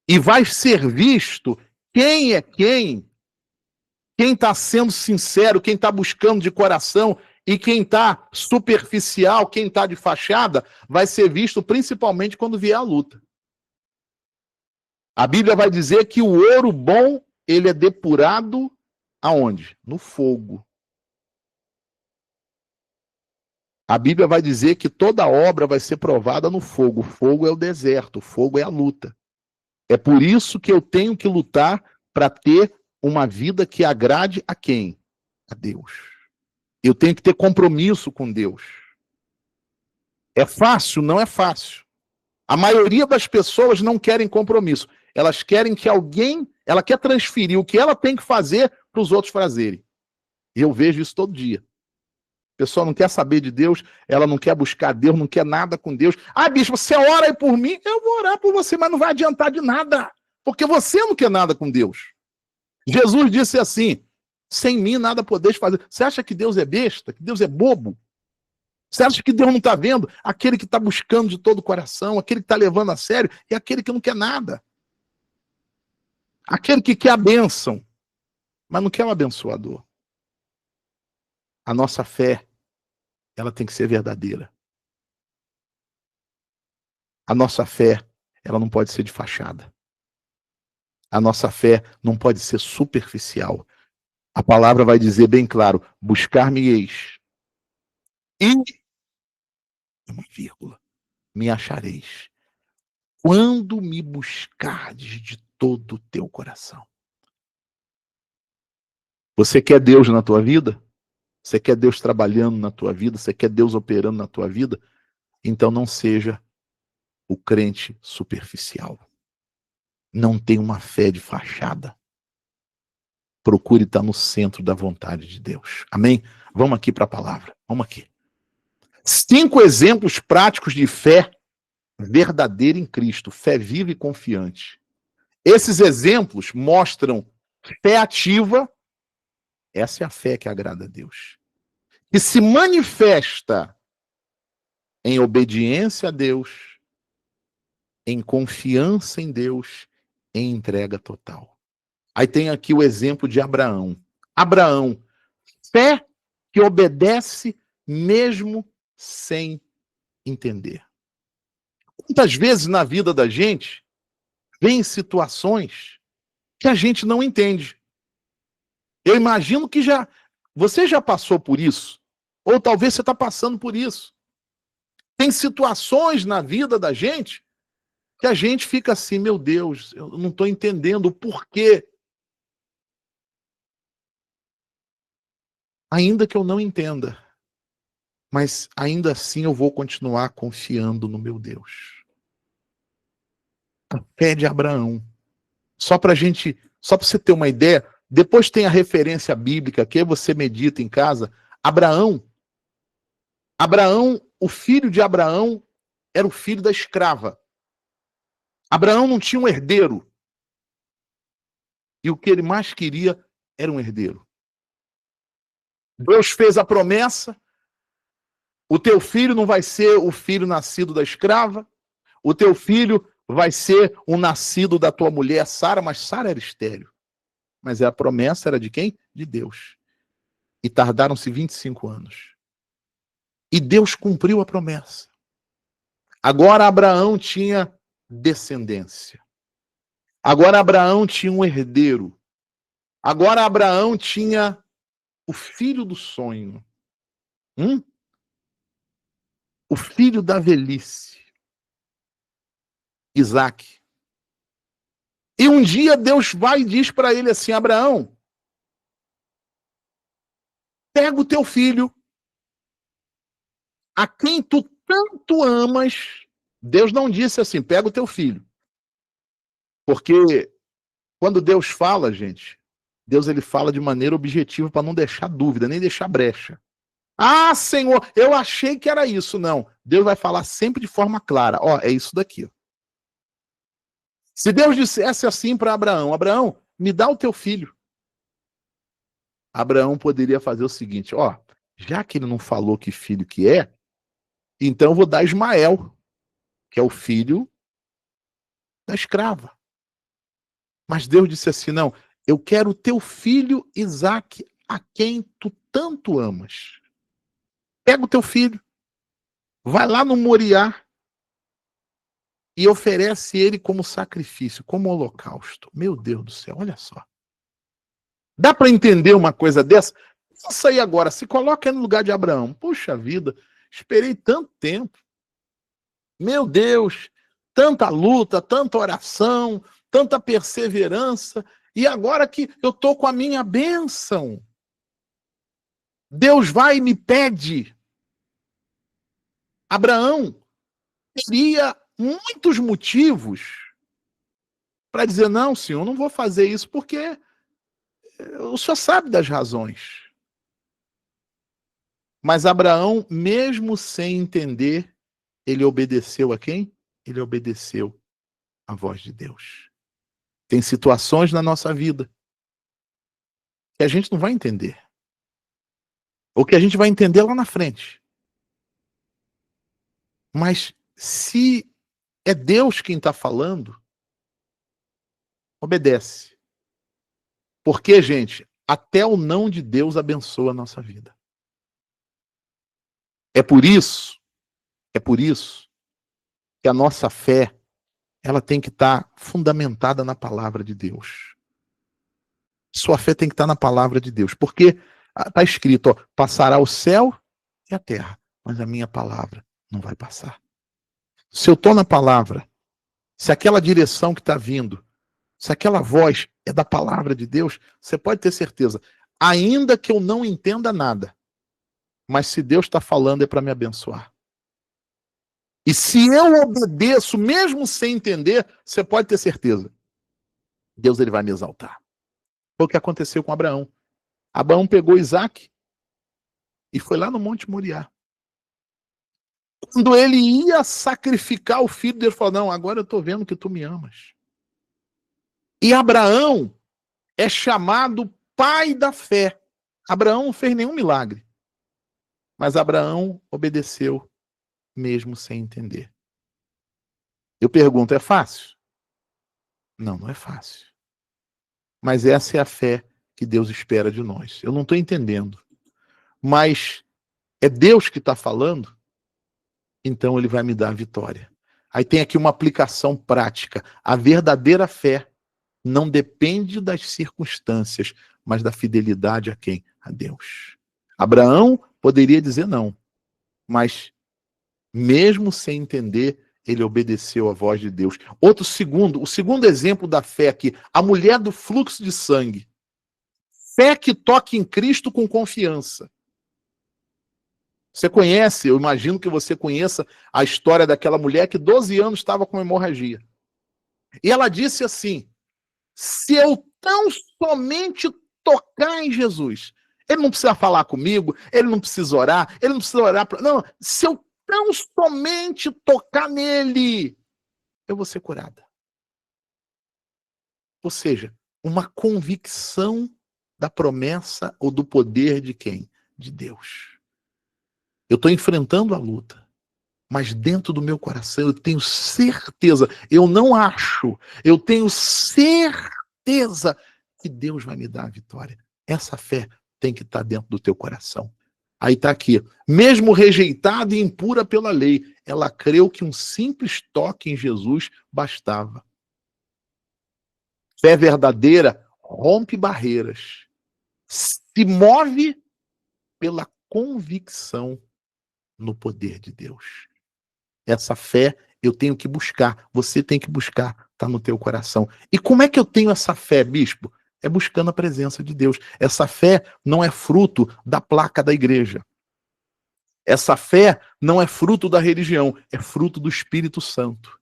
E vai ser visto quem é quem está sendo sincero, quem está buscando de coração, e quem está superficial, quem está de fachada, vai ser visto principalmente quando vier a luta. A Bíblia vai dizer que o ouro bom, ele é depurado aonde? No fogo. A Bíblia vai dizer que toda obra vai ser provada no fogo. O fogo é o deserto, o fogo é a luta. É por isso que eu tenho que lutar para ter uma vida que agrade a quem? A Deus. Eu tenho que ter compromisso com Deus. É fácil? Não é fácil. A maioria das pessoas não querem compromisso. Elas querem que alguém, ela quer transferir o que ela tem que fazer para os outros fazerem. E eu vejo isso todo dia. A pessoa não quer saber de Deus, ela não quer buscar Deus, não quer nada com Deus. Ah, bispo, você ora aí por mim? Eu vou orar por você, mas não vai adiantar de nada. Porque você não quer nada com Deus. Jesus disse assim, sem mim nada podeis fazer. Você acha que Deus é besta? Que Deus é bobo? Você acha que Deus não está vendo? Aquele que está buscando de todo o coração, aquele que está levando a sério, e aquele que não quer nada. Aquele que quer a bênção, mas não quer o abençoador. A nossa fé, ela tem que ser verdadeira. A nossa fé, ela não pode ser de fachada. A nossa fé não pode ser superficial. A palavra vai dizer bem claro, buscar-me-eis. E, uma vírgula, me achareis. Quando me buscardes de todo o teu coração. Você quer Deus na tua vida? Você quer Deus trabalhando na tua vida? Você quer Deus operando na tua vida? Então não seja o crente superficial. Não tenha uma fé de fachada. Procure estar no centro da vontade de Deus. Amém? Vamos aqui para a palavra. Vamos aqui. 5 exemplos práticos de fé verdadeira em Cristo. Fé viva e confiante. Esses exemplos mostram fé ativa. Essa é a fé que agrada a Deus. E se manifesta em obediência a Deus, em confiança em Deus, em entrega total. Aí tem aqui o exemplo de Abraão. Abraão, fé que obedece mesmo sem entender. Quantas vezes na vida da gente vem situações que a gente não entende. Eu imagino que você já passou por isso, ou talvez você está passando por isso. Tem situações na vida da gente que a gente fica assim, meu Deus, eu não estou entendendo o porquê. Ainda que eu não entenda, mas ainda assim eu vou continuar confiando no meu Deus. A fé de Abraão. Só para você ter uma ideia, depois tem a referência bíblica que você medita em casa. Abraão, o filho de Abraão era o filho da escrava. Abraão não tinha um herdeiro. E o que ele mais queria era um herdeiro. Deus fez a promessa, o teu filho não vai ser o filho nascido da escrava, o teu filho vai ser o nascido da tua mulher Sara, mas Sara era estéril. Mas a promessa era de quem? De Deus. E tardaram-se 25 anos. E Deus cumpriu a promessa. Agora Abraão tinha descendência. Agora Abraão tinha um herdeiro. Agora Abraão tinha o filho do sonho. O filho da velhice. Isaac. E um dia Deus vai e diz para ele assim, Abraão, pega o teu filho, a quem tu tanto amas. Deus não disse assim, pega o teu filho. Porque quando Deus fala, gente, Deus ele fala de maneira objetiva para não deixar dúvida, nem deixar brecha. Ah, Senhor, eu achei que era isso. Não, Deus vai falar sempre de forma clara. Ó, é isso daqui. Se Deus dissesse assim para Abraão, Abraão, me dá o teu filho. Abraão poderia fazer o seguinte, ó, já que ele não falou que filho que é, então eu vou dar Ismael, que é o filho da escrava. Mas Deus disse assim, não, eu quero o teu filho Isaque, a quem tu tanto amas. Pega o teu filho, vai lá no Moriá e oferece ele como sacrifício, como holocausto. Meu Deus do céu, olha só. Dá para entender uma coisa dessa? Pensa aí agora, se coloca aí no lugar de Abraão. Puxa vida, Esperei tanto tempo. Meu Deus, tanta luta, tanta oração, tanta perseverança, e agora que eu estou com a minha bênção, Deus vai e me pede. Abraão teria muitos motivos para dizer, não, senhor, não vou fazer isso, porque o senhor sabe das razões. Mas Abraão, mesmo sem entender, ele obedeceu a quem? Ele obedeceu à voz de Deus. Tem situações na nossa vida que a gente não vai entender. Ou que a gente vai entender lá na frente. Mas se é Deus quem está falando, obedece. Porque, gente, até o não de Deus abençoa a nossa vida. É por isso que a nossa fé, ela tem que estar fundamentada na palavra de Deus. Sua fé tem que estar na palavra de Deus. Porque está escrito, ó, passará o céu e a terra, mas a minha palavra não vai passar. Se eu estou na palavra, se aquela direção que está vindo, se aquela voz é da palavra de Deus, você pode ter certeza, ainda que eu não entenda nada, mas se Deus está falando é para me abençoar. E se eu obedeço, mesmo sem entender, você pode ter certeza, Deus ele vai me exaltar. Foi o que aconteceu com Abraão. Abraão pegou Isaac e foi lá no Monte Moriá. Quando ele ia sacrificar o filho dele, ele falou, não, agora eu estou vendo que tu me amas. E Abraão é chamado pai da fé. Abraão não fez nenhum milagre. Mas Abraão obedeceu mesmo sem entender. Eu pergunto, é fácil? Não, não é fácil. Mas essa é a fé que Deus espera de nós. Eu não estou entendendo. Mas é Deus que está falando, então ele vai me dar a vitória. Aí tem aqui uma aplicação prática. A verdadeira fé não depende das circunstâncias, mas da fidelidade a quem? A Deus. Abraão poderia dizer não, mas mesmo sem entender, ele obedeceu à voz de Deus. O segundo exemplo da fé aqui, a mulher do fluxo de sangue. Fé que toca em Cristo com confiança. Você conhece, eu imagino que você conheça a história daquela mulher que 12 anos estava com hemorragia. E ela disse assim, se eu tão somente tocar em Jesus, ele não precisa falar comigo, ele não precisa orar, ele não precisa orar pra... Não, se eu tão somente tocar nele, eu vou ser curada. Ou seja, uma convicção da promessa ou do poder de quem? De Deus. Eu estou enfrentando a luta, mas dentro do meu coração eu tenho certeza, eu não acho, eu tenho certeza que Deus vai me dar a vitória. Essa fé tem que estar dentro do teu coração. Aí está aqui, mesmo rejeitada e impura pela lei, ela creu que um simples toque em Jesus bastava. Fé verdadeira rompe barreiras, se move pela convicção no poder de Deus. Essa fé eu tenho que buscar, você tem que buscar, está no teu coração. E como é que eu tenho essa fé, bispo? É buscando a presença de Deus. Essa fé não é fruto da placa da igreja. Essa fé não é fruto da religião, é fruto do Espírito Santo.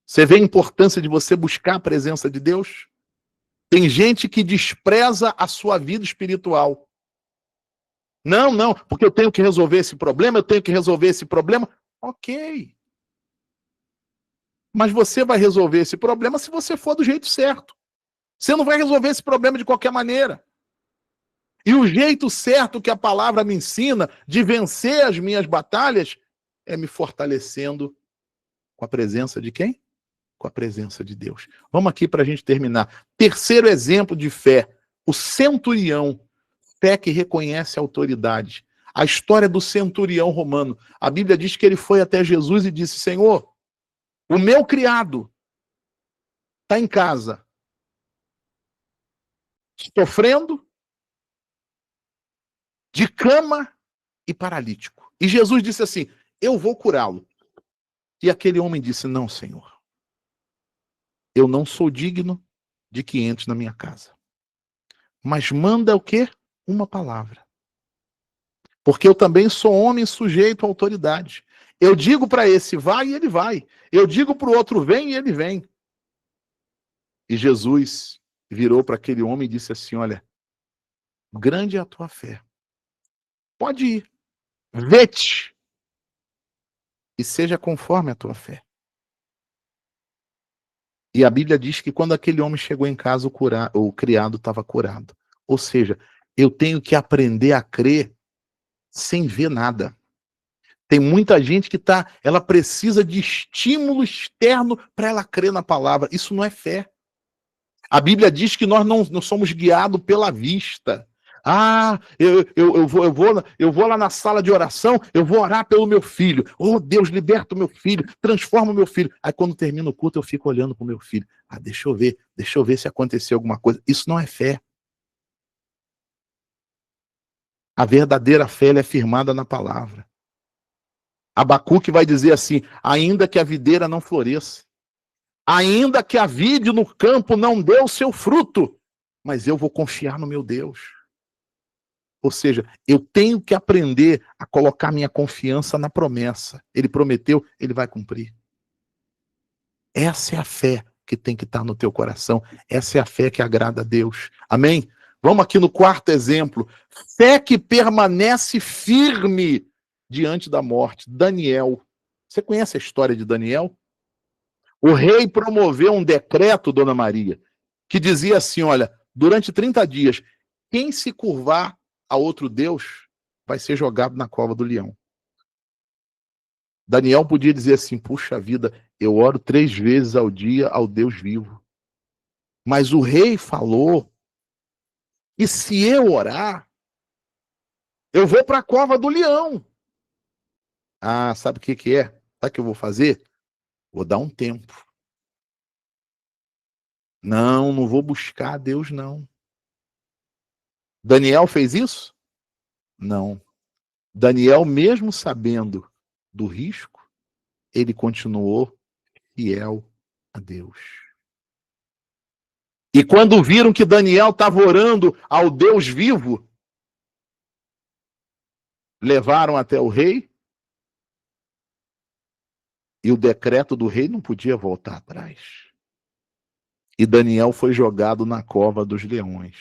Você vê a importância de você buscar a presença de Deus? Tem gente que despreza a sua vida espiritual. Não, porque eu tenho que resolver esse problema, Ok. Mas você vai resolver esse problema se você for do jeito certo. Você não vai resolver esse problema de qualquer maneira. E o jeito certo que a palavra me ensina de vencer as minhas batalhas é me fortalecendo com a presença de quem? Com a presença de Deus. Vamos aqui para a gente terminar. Terceiro exemplo de fé, o centurião. Fé que reconhece a autoridade. A história do centurião romano. A Bíblia diz que ele foi até Jesus e disse, Senhor, o meu criado está em casa, sofrendo, de cama e paralítico. E Jesus disse assim: eu vou curá-lo. E aquele homem disse: não, Senhor, eu não sou digno de que entres na minha casa. Mas manda o quê? Uma palavra. Porque eu também sou homem sujeito à autoridade. Eu digo para esse vai e ele vai. Eu digo para o outro vem e ele vem. E Jesus virou para aquele homem e disse assim: olha, grande é a tua fé. Pode ir. Vê-te. E seja conforme a tua fé. E a Bíblia diz que quando aquele homem chegou em casa, o criado estava curado. Ou seja, eu tenho que aprender a crer sem ver nada. Tem muita gente que ela precisa de estímulo externo para ela crer na palavra. Isso não é fé. A Bíblia diz que nós não somos guiados pela vista. Ah, eu vou lá na sala de oração, eu vou orar pelo meu filho. Oh, Deus, liberta o meu filho, transforma o meu filho. Aí quando termina o culto, eu fico olhando para o meu filho. Ah, deixa eu ver se aconteceu alguma coisa. Isso não é fé. A verdadeira fé ela é firmada na palavra. Abacuque vai dizer assim: ainda que a videira não floresça, ainda que a vide no campo não dê o seu fruto, mas eu vou confiar no meu Deus. Ou seja, eu tenho que aprender a colocar minha confiança na promessa. Ele prometeu, ele vai cumprir. Essa é a fé que tem que estar no teu coração. Essa é a fé que agrada a Deus. Amém? Vamos aqui no quarto exemplo. Fé que permanece firme diante da morte. Daniel. Você conhece a história de Daniel? O rei promoveu um decreto, Dona Maria, que dizia assim: olha, durante 30 dias, quem se curvar a outro Deus vai ser jogado na cova do leão. Daniel podia dizer assim: puxa vida, eu oro 3 vezes ao dia ao Deus vivo. Mas o rei falou, e se eu orar, eu vou para a cova do leão. Ah, sabe o que é? Sabe o que eu vou fazer? Vou dar um tempo. Não vou buscar a Deus, não. Daniel fez isso? Não. Daniel, mesmo sabendo do risco, ele continuou fiel a Deus. E quando viram que Daniel estava orando ao Deus vivo, levaram até o rei, e o decreto do rei não podia voltar atrás. E Daniel foi jogado na cova dos leões.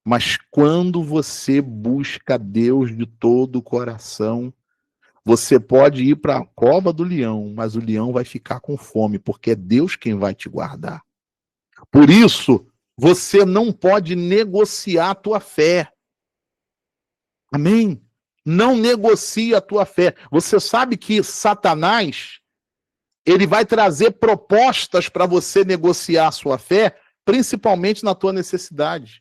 Mas quando você busca Deus de todo o coração, você pode ir para a cova do leão, mas o leão vai ficar com fome, porque é Deus quem vai te guardar. Por isso, você não pode negociar a tua fé. Amém? Não negocie a tua fé. Você sabe que Satanás, ele vai trazer propostas para você negociar a sua fé, principalmente na tua necessidade.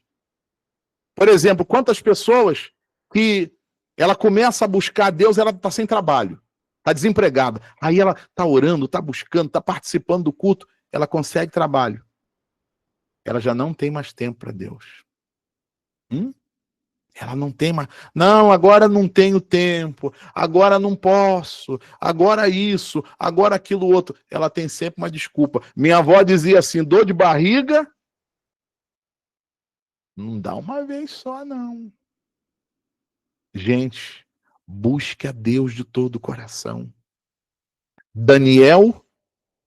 Por exemplo, quantas pessoas que ela começa a buscar a Deus, ela está sem trabalho, está desempregada. Aí ela está orando, está buscando, está participando do culto, ela consegue trabalho. Ela já não tem mais tempo para Deus. Ela não tem mais. Não, agora não tenho tempo, agora não posso, agora isso, agora aquilo outro. Ela tem sempre uma desculpa. Minha avó dizia assim: dor de barriga, não dá uma vez só, não. Gente, busque a Deus de todo o coração. Daniel,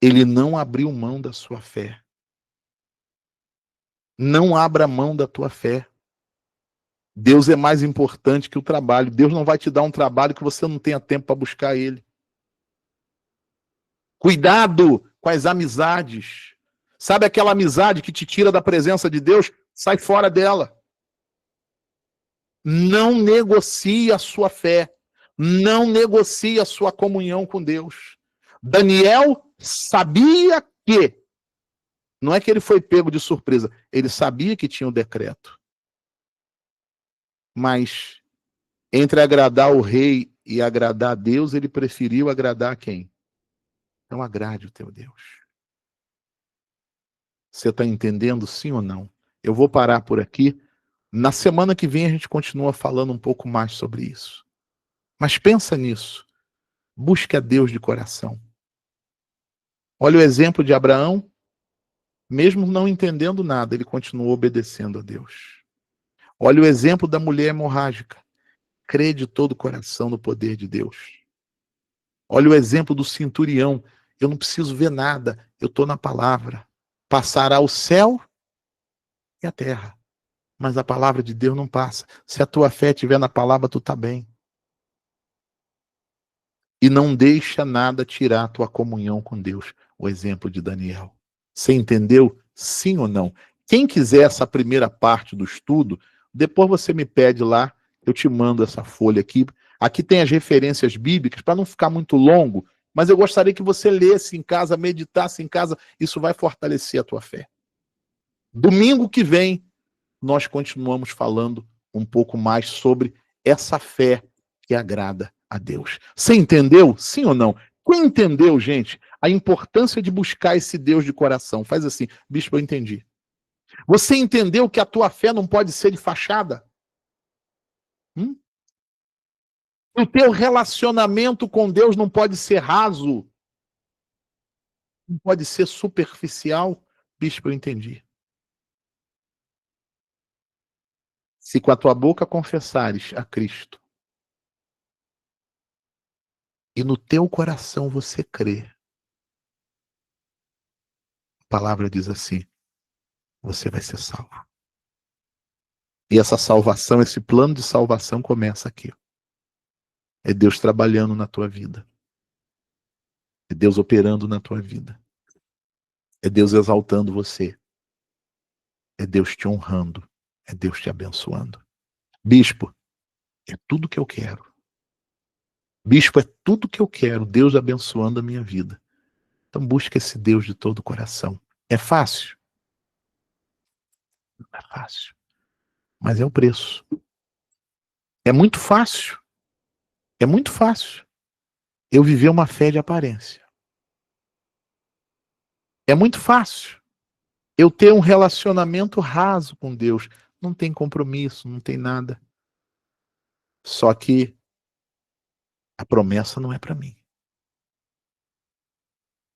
ele não abriu mão da sua fé. Não abra mão da tua fé. Deus é mais importante que o trabalho. Deus não vai te dar um trabalho que você não tenha tempo para buscar ele. Cuidado com as amizades. Sabe aquela amizade que te tira da presença de Deus? Sai fora dela. Não negocie a sua fé. Não negocie a sua comunhão com Deus. Daniel sabia que, não é que ele foi pego de surpresa, ele sabia que tinha o decreto. Mas entre agradar o rei e agradar a Deus, ele preferiu agradar a quem? Então agrade o teu Deus. Você está entendendo, sim ou não? Eu vou parar por aqui. Na semana que vem a gente continua falando um pouco mais sobre isso. Mas pensa nisso. Busque a Deus de coração. Olha o exemplo de Abraão. Mesmo não entendendo nada, ele continuou obedecendo a Deus. Olha o exemplo da mulher hemorrágica. Crê de todo o coração no poder de Deus. Olha o exemplo do centurião. Eu não preciso ver nada, eu estou na palavra. Passará o céu e a terra, mas a palavra de Deus não passa. Se a tua fé estiver na palavra, tu está bem. E não deixa nada tirar a tua comunhão com Deus. O exemplo de Daniel. Você entendeu? Sim ou não? Quem quiser essa primeira parte do estudo, depois você me pede lá, eu te mando essa folha aqui. Aqui tem as referências bíblicas, para não ficar muito longo, mas eu gostaria que você lesse em casa, meditasse em casa, isso vai fortalecer a tua fé. Domingo que vem, nós continuamos falando um pouco mais sobre essa fé que agrada a Deus. Você entendeu? Sim ou não? Quem entendeu, gente, a importância de buscar esse Deus de coração? Faz assim, bispo, eu entendi. Você entendeu que a tua fé não pode ser de fachada? O teu relacionamento com Deus não pode ser raso? Não pode ser superficial? Bispo, eu entendi. Se com a tua boca confessares a Cristo e no teu coração você crê, a palavra diz assim, você vai ser salvo. E essa salvação, esse plano de salvação começa aqui. É Deus trabalhando na tua vida. É Deus operando na tua vida. É Deus exaltando você. É Deus te honrando. É Deus te abençoando. Bispo, é tudo que eu quero. Bispo, é tudo que eu quero. Deus abençoando a minha vida. Então busca esse Deus de todo o coração. É fácil? Não é fácil. Mas é o preço. É muito fácil. É muito fácil. Eu viver uma fé de aparência. É muito fácil. Eu ter um relacionamento raso com Deus. Não tem compromisso, não tem nada. Só que a promessa não é para mim.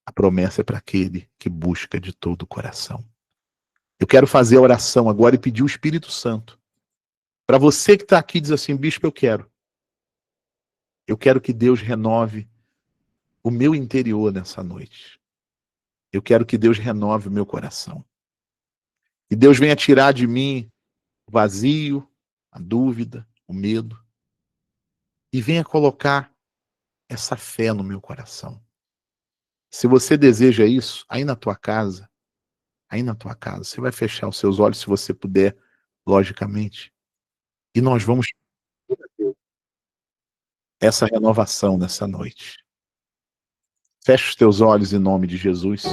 A promessa é para aquele que busca de todo o coração. Eu quero fazer a oração agora e pedir o Espírito Santo. Para você que está aqui e diz assim, bispo, eu quero. Eu quero que Deus renove o meu interior nessa noite. Eu quero que Deus renove o meu coração. Que Deus venha tirar de mim o vazio, a dúvida, o medo. E venha colocar essa fé no meu coração. Se você deseja isso, aí na tua casa, você vai fechar os seus olhos, se você puder, logicamente. E nós vamos ter essa renovação nessa noite. Fecha os teus olhos em nome de Jesus.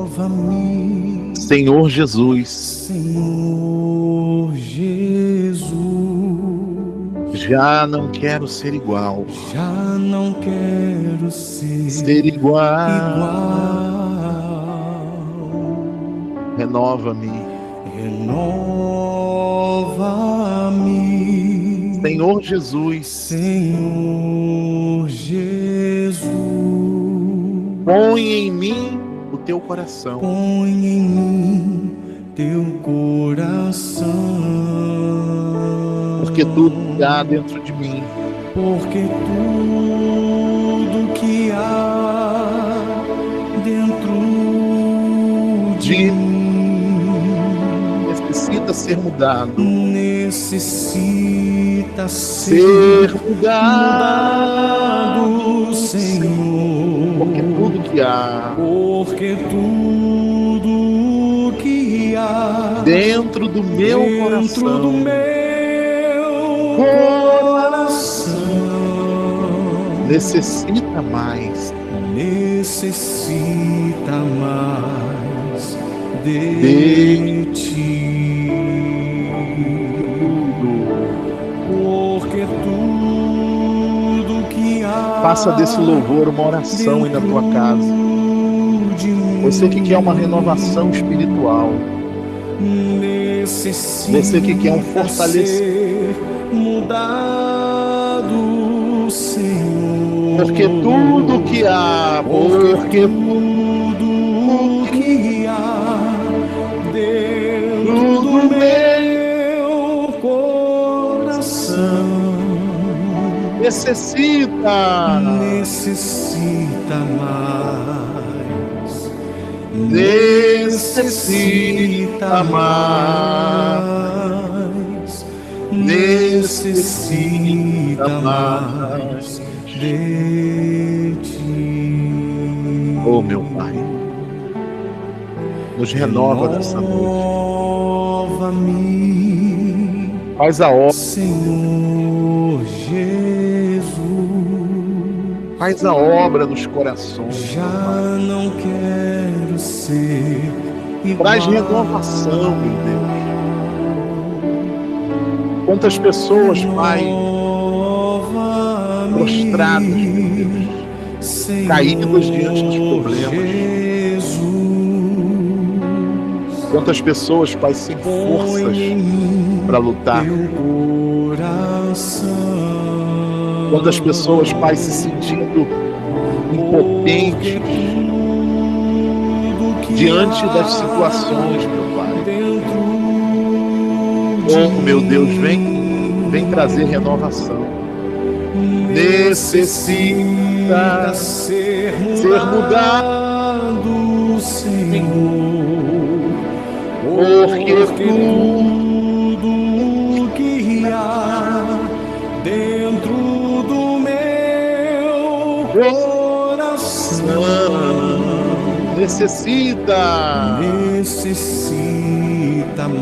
Renova-me, Senhor Jesus, Senhor Jesus. já não quero ser igual. Já não quero Ser igual. Renova-me. Renova-me, Senhor Jesus, Senhor Jesus. põe em mim o teu coração. Põe em mim teu coração. Porque tudo que há dentro de mim Porque tudo que há dentro de mim necessita ser mudado. necessita ser mudado, Senhor. Porque tudo que há Porque tudo que há dentro do meu dentro do coração meu coração necessita mais necessita mais de ti. Porque tudo que há Faça desse louvor uma oração aí na tua casa. Você que quer uma renovação espiritual. Você que quer um fortalecimento. Mudado, Senhor. Porque tudo que há, porque tudo que há dentro do meu coração necessita mais, necessita mais, necessita mais de ti. Oh, meu Pai, nos renova nessa noite. Renova-me, Faz a obra, Senhor Jesus. faz a obra nos corações. Já não quero ser igual. Traz renovação, meu Deus. Quantas pessoas, Pai, prostradas, meu Deus, caídas diante dos problemas. Quantas pessoas, Pai, sem forças para lutar. Quantas pessoas, Pai, se sentindo impotentes diante das situações, meu Pai. Oh, meu Deus, vem trazer renovação. Necessita ser mudado, Senhor, porque tudo que há dentro do meu coração necessita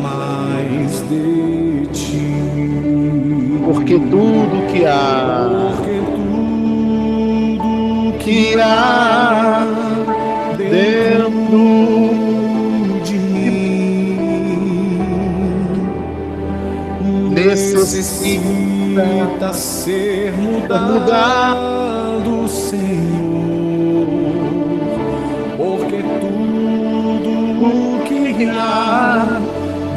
mais de ti. Porque tudo que há, dentro de mim necessita ser mudado, Senhor. Porque tudo que há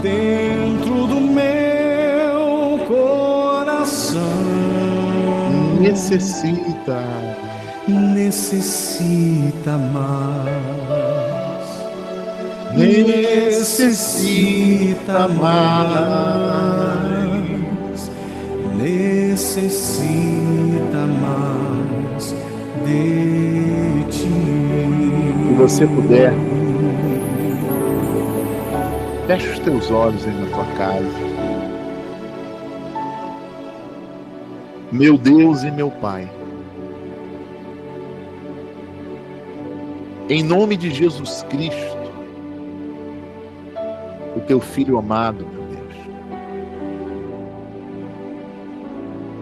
dentro do meu coração necessita mais, necessita mais de ti. Se você puder, fecha os teus olhos aí na tua casa. Meu Deus e meu Pai, em nome de Jesus Cristo, o teu Filho amado, meu Deus,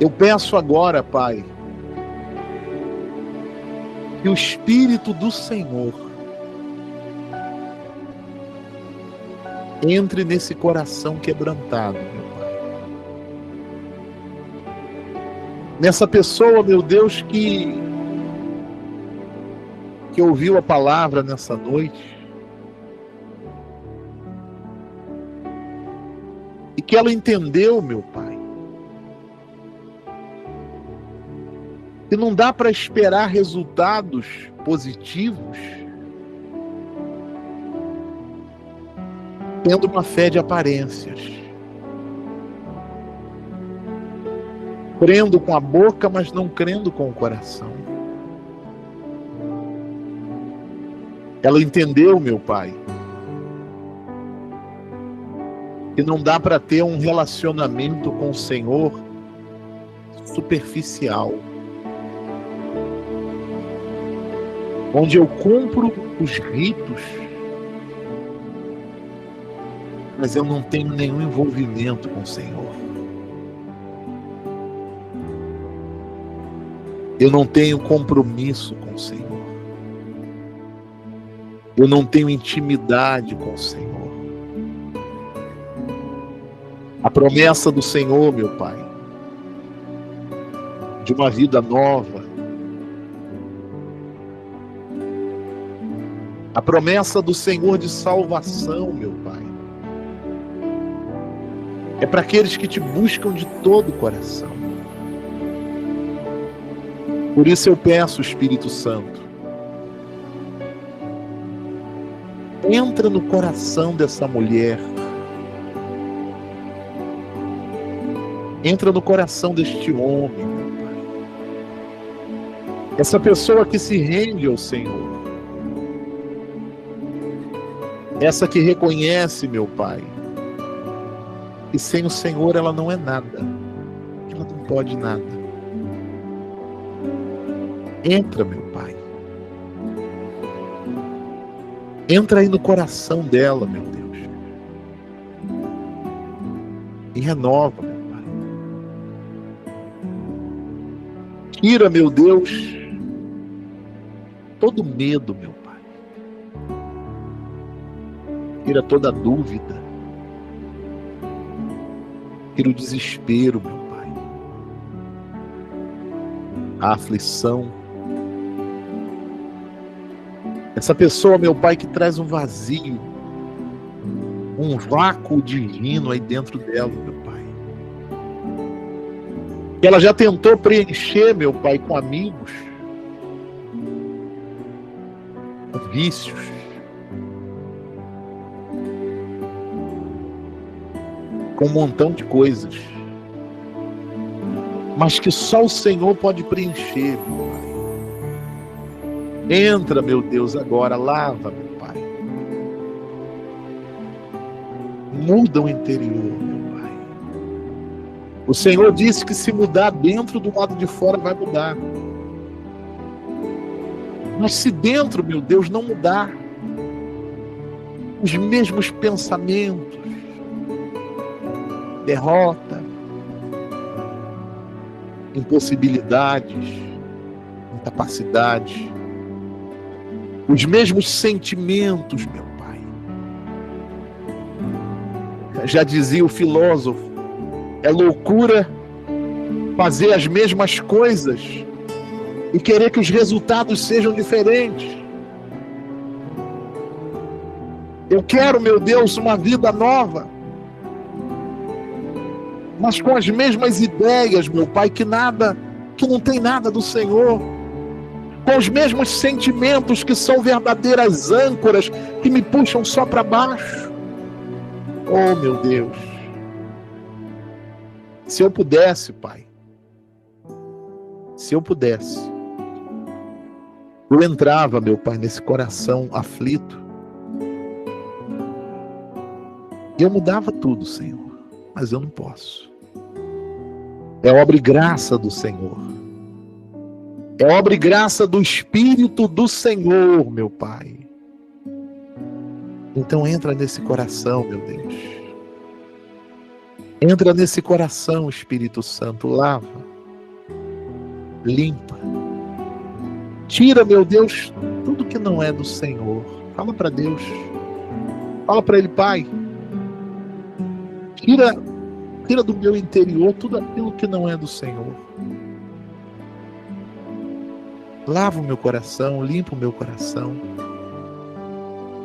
eu peço agora, Pai, que o Espírito do Senhor entre nesse coração quebrantado, meu Pai. Nessa pessoa, meu Deus, que ouviu a palavra nessa noite e que ela entendeu, meu Pai, que não dá para esperar resultados positivos tendo uma fé de aparências, crendo com a boca, mas não crendo com o coração. Ela entendeu, meu Pai, que não dá para ter um relacionamento com o Senhor superficial, onde eu cumpro os ritos, mas eu não tenho nenhum envolvimento com o Senhor. Eu não tenho compromisso com o Senhor. Eu não tenho intimidade com o Senhor. A promessa do Senhor, meu Pai, de uma vida nova, A promessa do Senhor de salvação, meu Pai, é para aqueles que te buscam de todo o coração. Por isso eu peço, Espírito Santo, entra no coração dessa mulher, entra no coração deste homem, meu Pai. Essa pessoa que se rende ao Senhor, essa que reconhece, meu Pai, que sem o Senhor ela não é nada, ela não pode nada. Entra, meu Pai. Entra aí no coração dela, meu Deus. E renova, meu Pai. Tira, meu Deus, todo medo, meu Pai. Tira toda a dúvida. Tira o desespero, meu Pai. A aflição. Essa pessoa, meu Pai, que traz um vazio, um vácuo divino aí dentro dela, meu Pai. Que ela já tentou preencher, meu Pai, com amigos, com vícios, com um montão de coisas, mas que só o Senhor pode preencher, meu Pai. Entra, meu Deus, agora, lava, meu Pai. Muda o interior, meu Pai. O Senhor disse que se mudar dentro, do lado de fora vai mudar. Mas se dentro, meu Deus, não mudar, os mesmos pensamentos, derrota, impossibilidades, incapacidade, os mesmos sentimentos, meu Pai. Já dizia o filósofo, é loucura fazer as mesmas coisas e querer que os resultados sejam diferentes. Eu quero, meu Deus, uma vida nova, mas com as mesmas ideias, meu Pai, que não tem nada do Senhor, com os mesmos sentimentos que são verdadeiras âncoras que me puxam só para baixo. Oh, meu Deus, se eu pudesse, Pai, se eu pudesse, eu entrava, meu Pai, nesse coração aflito e eu mudava tudo, Senhor, mas eu não posso. É obra e graça do Senhor. É obra e graça do Espírito do Senhor, meu Pai. Então entra nesse coração, meu Deus. Entra nesse coração, Espírito Santo. Lava. Limpa. Tira, meu Deus, tudo que não é do Senhor. Fala para Deus. Fala para Ele, Pai. Tira do meu interior tudo aquilo que não é do Senhor. Lava o meu coração, limpa o meu coração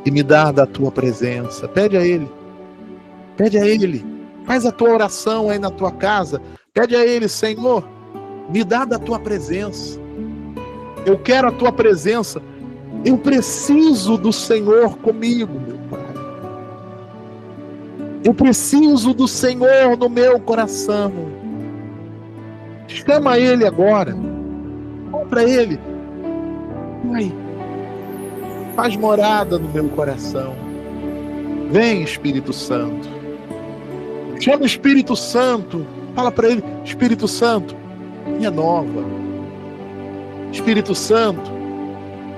e me dá da tua presença. Pede a Ele, faz a tua oração aí na tua casa, pede a Ele, Senhor, me dá da tua presença. Eu quero a tua presença, eu preciso do Senhor comigo, meu Pai. Eu preciso do Senhor no meu coração. Chama Ele agora, fala para Ele. Pai, faz morada no meu coração. Vem, Espírito Santo. Chama o Espírito Santo. Fala para Ele, Espírito Santo, me renova. Espírito Santo,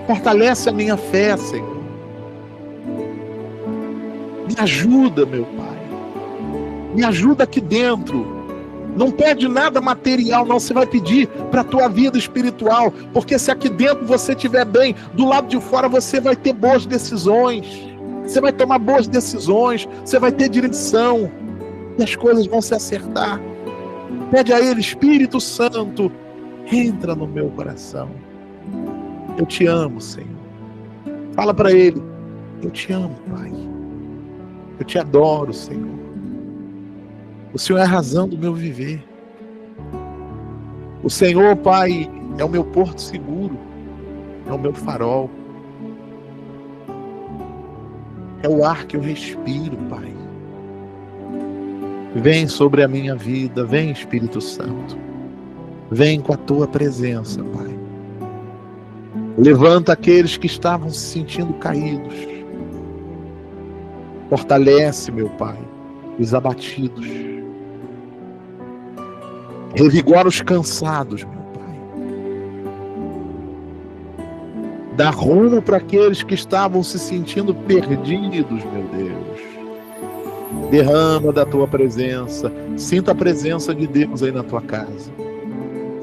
fortalece a minha fé, Senhor. Me ajuda, meu Pai. Me ajuda aqui dentro. Não pede nada material, não. Você vai pedir para a tua vida espiritual. Porque se aqui dentro você estiver bem, do lado de fora você vai ter boas decisões. Você vai tomar boas decisões. Você vai ter direção. E as coisas vão se acertar. Pede a Ele, Espírito Santo, entra no meu coração. Eu te amo, Senhor. Fala para ele: eu te amo, Pai. Eu te adoro, Senhor. O Senhor é a razão do meu viver. O Senhor, Pai, é o meu porto seguro. É o meu farol. É o ar que eu respiro, Pai. Vem sobre a minha vida, vem, Espírito Santo. Vem com a tua presença, Pai. Levanta aqueles que estavam se sentindo caídos. Fortalece, meu Pai, os abatidos. Revigora os cansados, meu Pai. Dá rumo para aqueles que estavam se sentindo perdidos, meu Deus. Derrama da tua presença. Sinta a presença de Deus aí na tua casa.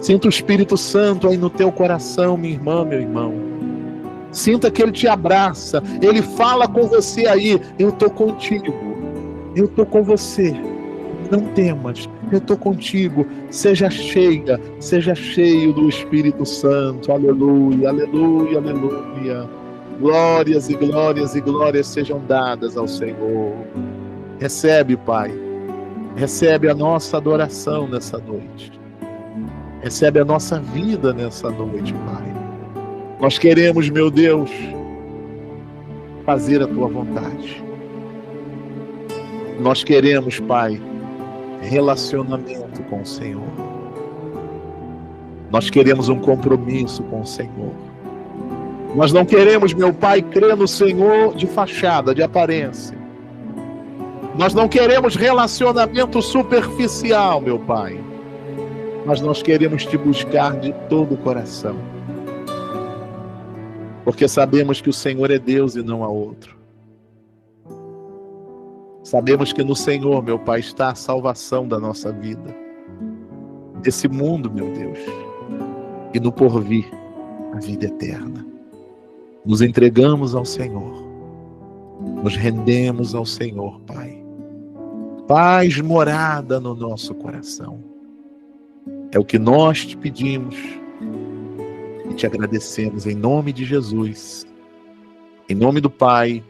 Sinta o Espírito Santo aí no teu coração, minha irmã, meu irmão. Sinta que Ele te abraça. Ele fala com você aí: eu estou contigo. Eu estou com você. Não temas. Eu estou contigo. Seja cheia, seja cheio do Espírito Santo. Aleluia, aleluia, aleluia. Glórias e glórias e glórias sejam dadas ao Senhor. Recebe, Pai. Recebe a nossa adoração nessa noite. Recebe a nossa vida nessa noite, Pai. Nós queremos, meu Deus, fazer a tua vontade. Nós queremos, Pai, relacionamento com o Senhor. Nós queremos um compromisso com o Senhor. Nós não queremos, meu Pai, crer no Senhor de fachada, de aparência. Nós não queremos relacionamento superficial, meu Pai. Mas nós queremos te buscar de todo o coração. Porque sabemos que o Senhor é Deus e não há outro. Sabemos que no Senhor, meu Pai, está a salvação da nossa vida. Desse mundo, meu Deus. E no porvir, a vida eterna. Nos entregamos ao Senhor. Nos rendemos ao Senhor, Pai. Faz morada no nosso coração. É o que nós te pedimos e te agradecemos em nome de Jesus. Em nome do Pai,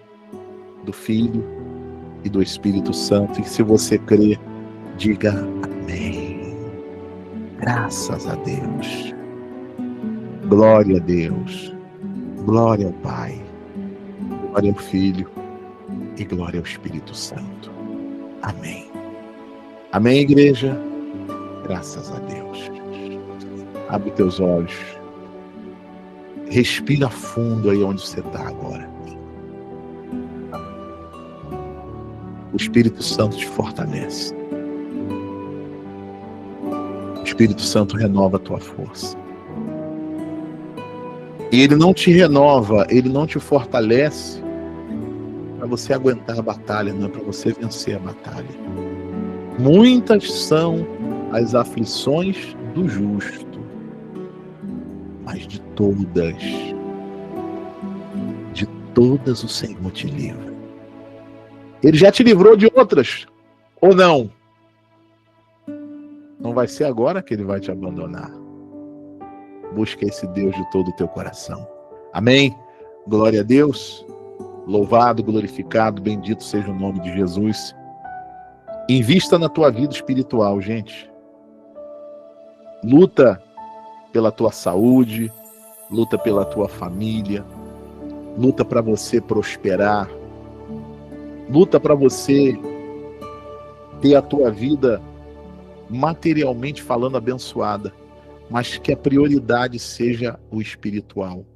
do Filho e do Espírito Santo. E se você crê, diga amém. Graças a Deus. Glória a Deus. Glória ao Pai. Glória ao Filho e glória ao Espírito Santo. Amém. Amém, igreja. Graças a Deus. Abre teus olhos. Respira fundo aí onde você está agora. O Espírito Santo te fortalece. O Espírito Santo renova a tua força. E Ele não te renova, Ele não te fortalece para você aguentar a batalha, não é para você vencer a batalha. Muitas são as aflições do justo, mas de todas o Senhor te livra. Ele já te livrou de outras, ou não? Não vai ser agora que Ele vai te abandonar. Busca esse Deus de todo o teu coração. Amém? Glória a Deus. Louvado, glorificado, bendito seja o nome de Jesus. Invista na tua vida espiritual, gente. Luta pela tua saúde, luta pela tua família, luta para você prosperar, luta para você ter a tua vida materialmente falando abençoada, mas que a prioridade seja o espiritual.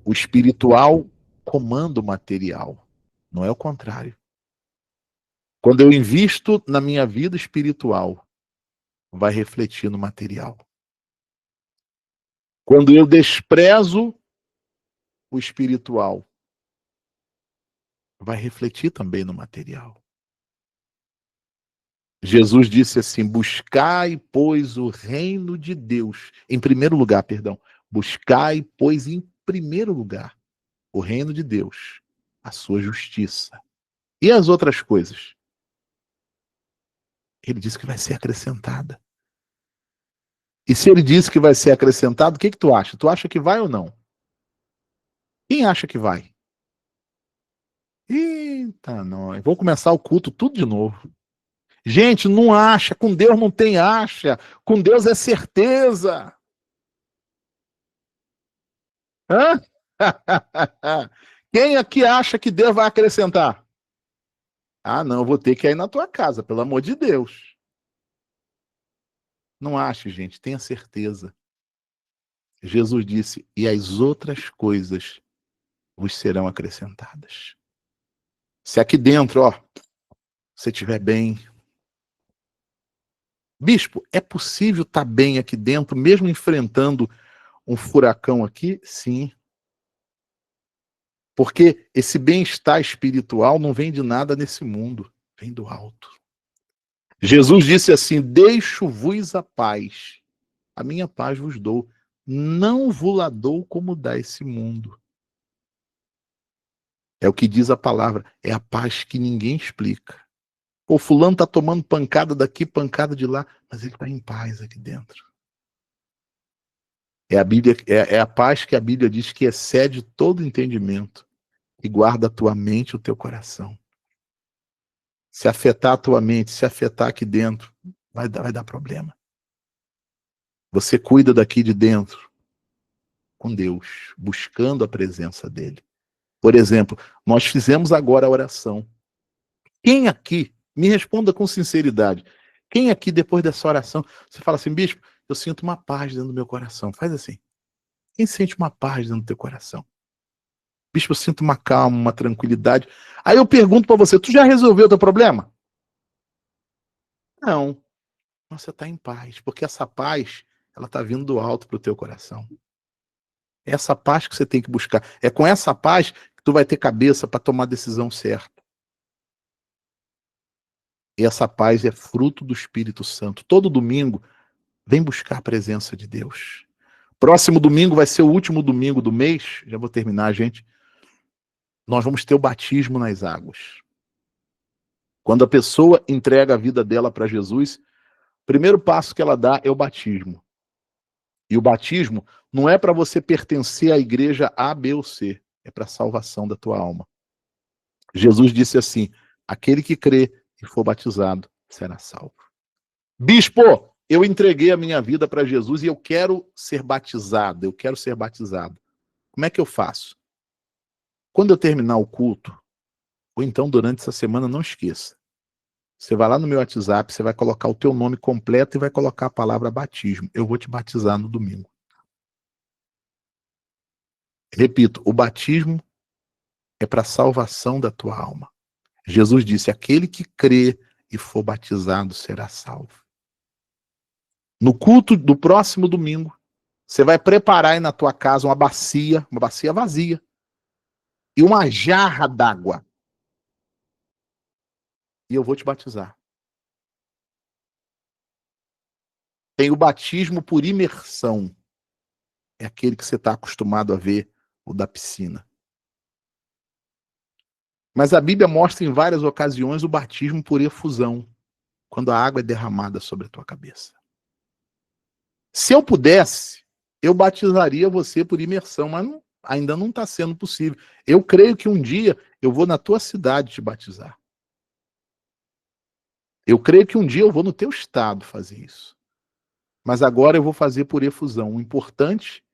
O espiritual comanda o material, não é o contrário. Quando eu invisto na minha vida espiritual, vai refletir no material. Quando eu desprezo o espiritual, vai refletir também no material. Jesus disse assim: buscai, pois, o reino de Deus. Em primeiro lugar, buscai, pois, em primeiro lugar, o reino de Deus, a sua justiça. E as outras coisas? Ele disse que vai ser acrescentada. E se ele disse que vai ser acrescentado, o que tu acha? Tu acha que vai ou não? Quem acha que vai? Eita, nós. Vou começar o culto tudo de novo. Gente, não acha. Com Deus não tem acha. Com Deus é certeza. Hã? Quem aqui acha que Deus vai acrescentar? Ah, não, eu vou ter que ir na tua casa, pelo amor de Deus. Não ache, gente, tenha certeza. Jesus disse: e as outras coisas vos serão acrescentadas. Se aqui dentro, ó, você estiver bem. Bispo, é possível estar bem aqui dentro, mesmo enfrentando um furacão aqui? Sim. Porque esse bem-estar espiritual não vem de nada nesse mundo, vem do alto. Jesus disse assim: deixo-vos a paz, a minha paz vos dou, não vos la dou como dá esse mundo. É o que diz a palavra, é a paz que ninguém explica. O fulano está tomando pancada daqui, pancada de lá, mas ele está em paz aqui dentro. É a Bíblia, é a paz que a Bíblia diz que excede todo entendimento e guarda a tua mente e o teu coração. Se afetar a tua mente, se afetar aqui dentro, vai dar problema. Você cuida daqui de dentro com Deus, buscando a presença dele. Por exemplo, nós fizemos agora a oração. Quem aqui, me responda com sinceridade, quem aqui depois dessa oração, você fala assim, bispo, eu sinto uma paz dentro do meu coração. Faz assim. Quem sente uma paz dentro do teu coração? Bispo, eu sinto uma calma, uma tranquilidade. Aí eu pergunto para você, tu já resolveu o teu problema? Não. Você está em paz, porque essa paz, ela está vindo do alto para o teu coração. É essa paz que você tem que buscar. É com essa paz que tu vai ter cabeça para tomar a decisão certa. E essa paz é fruto do Espírito Santo. Todo domingo, vem buscar a presença de Deus. Próximo domingo vai ser o último domingo do mês. Já vou terminar, gente. Nós vamos ter o batismo nas águas. Quando a pessoa entrega a vida dela para Jesus, o primeiro passo que ela dá é o batismo. E o batismo não é para você pertencer à igreja A, B ou C. É para a salvação da tua alma. Jesus disse assim, aquele que crê e for batizado será salvo. Bispo, eu entreguei a minha vida para Jesus e eu quero ser batizado, Como é que eu faço? Quando eu terminar o culto, ou então durante essa semana, não esqueça. Você vai lá no meu WhatsApp, você vai colocar o teu nome completo e vai colocar a palavra batismo. Eu vou te batizar no domingo. Repito, o batismo é para a salvação da tua alma. Jesus disse, aquele que crê e for batizado será salvo. No culto do próximo domingo, você vai preparar aí na tua casa uma bacia vazia, e uma jarra d'água. E eu vou te batizar. Tem o batismo por imersão. É aquele que você está acostumado a ver, o da piscina. Mas a Bíblia mostra em várias ocasiões o batismo por efusão, quando a água é derramada sobre a tua cabeça. Se eu pudesse, eu batizaria você por imersão, mas ainda não está sendo possível. Eu creio que um dia eu vou na tua cidade te batizar. Eu creio que um dia eu vou no teu estado fazer isso. Mas agora eu vou fazer por efusão. O importante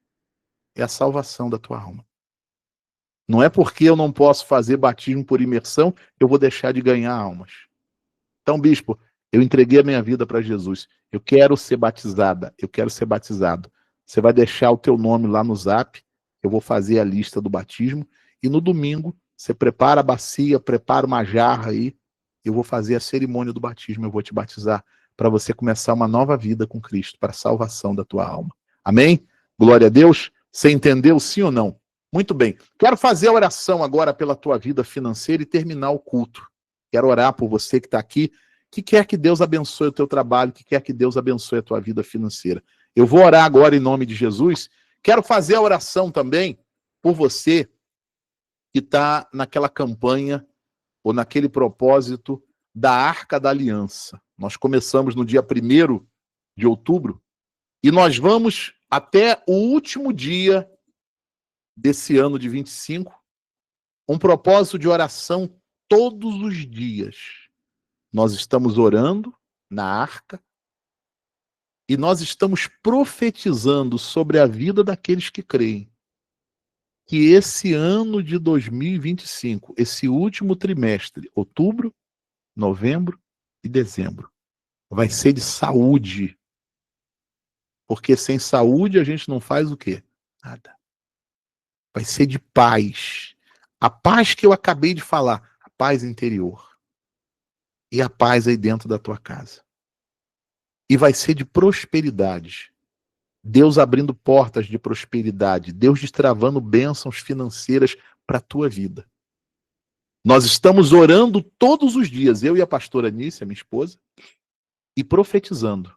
é a salvação da tua alma. Não é porque eu não posso fazer batismo por imersão que eu vou deixar de ganhar almas. Então, bispo, eu entreguei a minha vida para Jesus. Eu quero ser batizada. Eu quero ser batizado. Você vai deixar o teu nome lá no Zap. Eu vou fazer a lista do batismo. E no domingo, você prepara a bacia, prepara uma jarra aí. Eu vou fazer a cerimônia do batismo. Eu vou te batizar para você começar uma nova vida com Cristo, para a salvação da tua alma. Amém? Glória a Deus. Você entendeu, sim ou não? Muito bem. Quero fazer a oração agora pela tua vida financeira e terminar o culto. Quero orar por você que está aqui, que quer que Deus abençoe o teu trabalho, que quer que Deus abençoe a tua vida financeira. Eu vou orar agora em nome de Jesus. Quero fazer a oração também por você que está naquela campanha ou naquele propósito da Arca da Aliança. Nós começamos no dia 1º de outubro e nós vamos até o último dia desse ano de 25, um propósito de oração todos os dias. Nós estamos orando na arca e nós estamos profetizando sobre a vida daqueles que creem. Que esse ano de 2025, esse último trimestre, outubro, novembro e dezembro, vai ser de saúde. Porque sem saúde a gente não faz o quê? Nada. Vai ser de paz. A paz que eu acabei de falar, a paz interior. E a paz aí dentro da tua casa. E vai ser de prosperidade. Deus abrindo portas de prosperidade. Deus destravando bênçãos financeiras para a tua vida. Nós estamos orando todos os dias, eu e a pastora Nícia, minha esposa, e profetizando.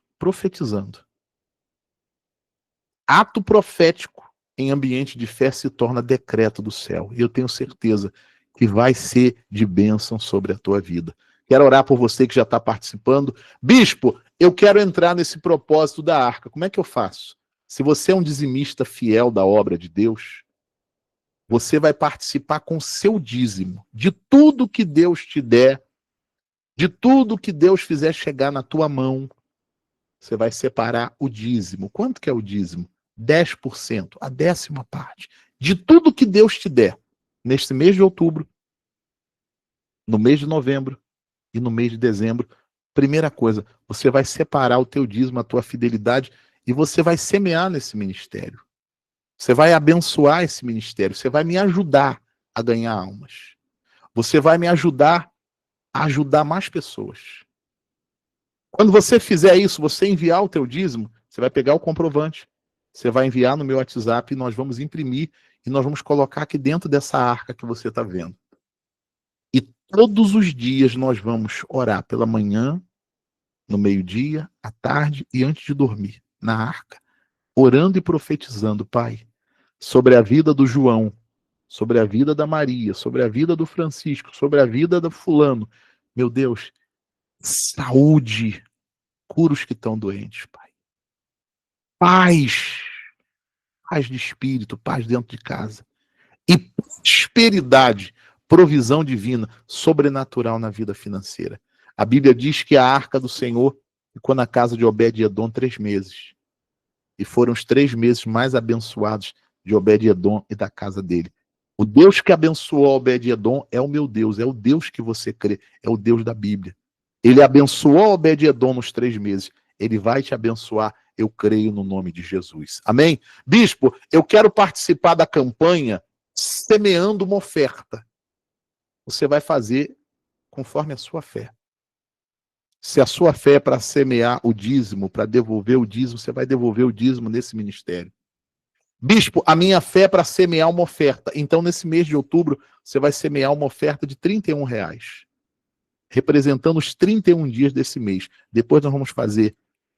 Ato profético em ambiente de fé se torna decreto do céu. E eu tenho certeza que vai ser de bênção sobre a tua vida. Quero orar por você que já está participando. Bispo, eu quero entrar nesse propósito da arca. Como é que eu faço? Se você é um dizimista fiel da obra de Deus, você vai participar com seu dízimo. De tudo que Deus te der, de tudo que Deus fizer chegar na tua mão, você vai separar o dízimo. Quanto que é o dízimo? 10%, a 10ª parte. De tudo que Deus te der, neste mês de outubro, no mês de novembro e no mês de dezembro, primeira coisa, você vai separar o teu dízimo, a tua fidelidade, e você vai semear nesse ministério. Você vai abençoar esse ministério, você vai me ajudar a ganhar almas. Você vai me ajudar a ajudar mais pessoas. Quando você fizer isso, você enviar o teu dízimo, você vai pegar o comprovante, você vai enviar no meu WhatsApp e nós vamos imprimir e nós vamos colocar aqui dentro dessa arca que você está vendo. E todos os dias nós vamos orar pela manhã, no meio-dia, à tarde e antes de dormir, na arca, orando e profetizando, Pai, sobre a vida do João, sobre a vida da Maria, sobre a vida do Francisco, sobre a vida do fulano. Meu Deus, saúde, cura os que estão doentes, Pai. Paz, paz de espírito, paz dentro de casa. E prosperidade, provisão divina, sobrenatural na vida financeira. A Bíblia diz que a arca do Senhor ficou na casa de Obed-Edom 3 meses. E foram os 3 meses mais abençoados de Obed-Edom e da casa dele. O Deus que abençoou Obed-Edom é o meu Deus, é o Deus que você crê, é o Deus da Bíblia. Ele abençoou Obed-Edom nos 3 meses. Ele vai te abençoar, eu creio no nome de Jesus. Amém? Bispo, eu quero participar da campanha semeando uma oferta. Você vai fazer conforme a sua fé. Se a sua fé é para semear o dízimo, para devolver o dízimo, você vai devolver o dízimo nesse ministério. Bispo, a minha fé é para semear uma oferta. Então, nesse mês de outubro, você vai semear uma oferta de R$31, representando os 31 dias desse mês. Depois nós vamos fazer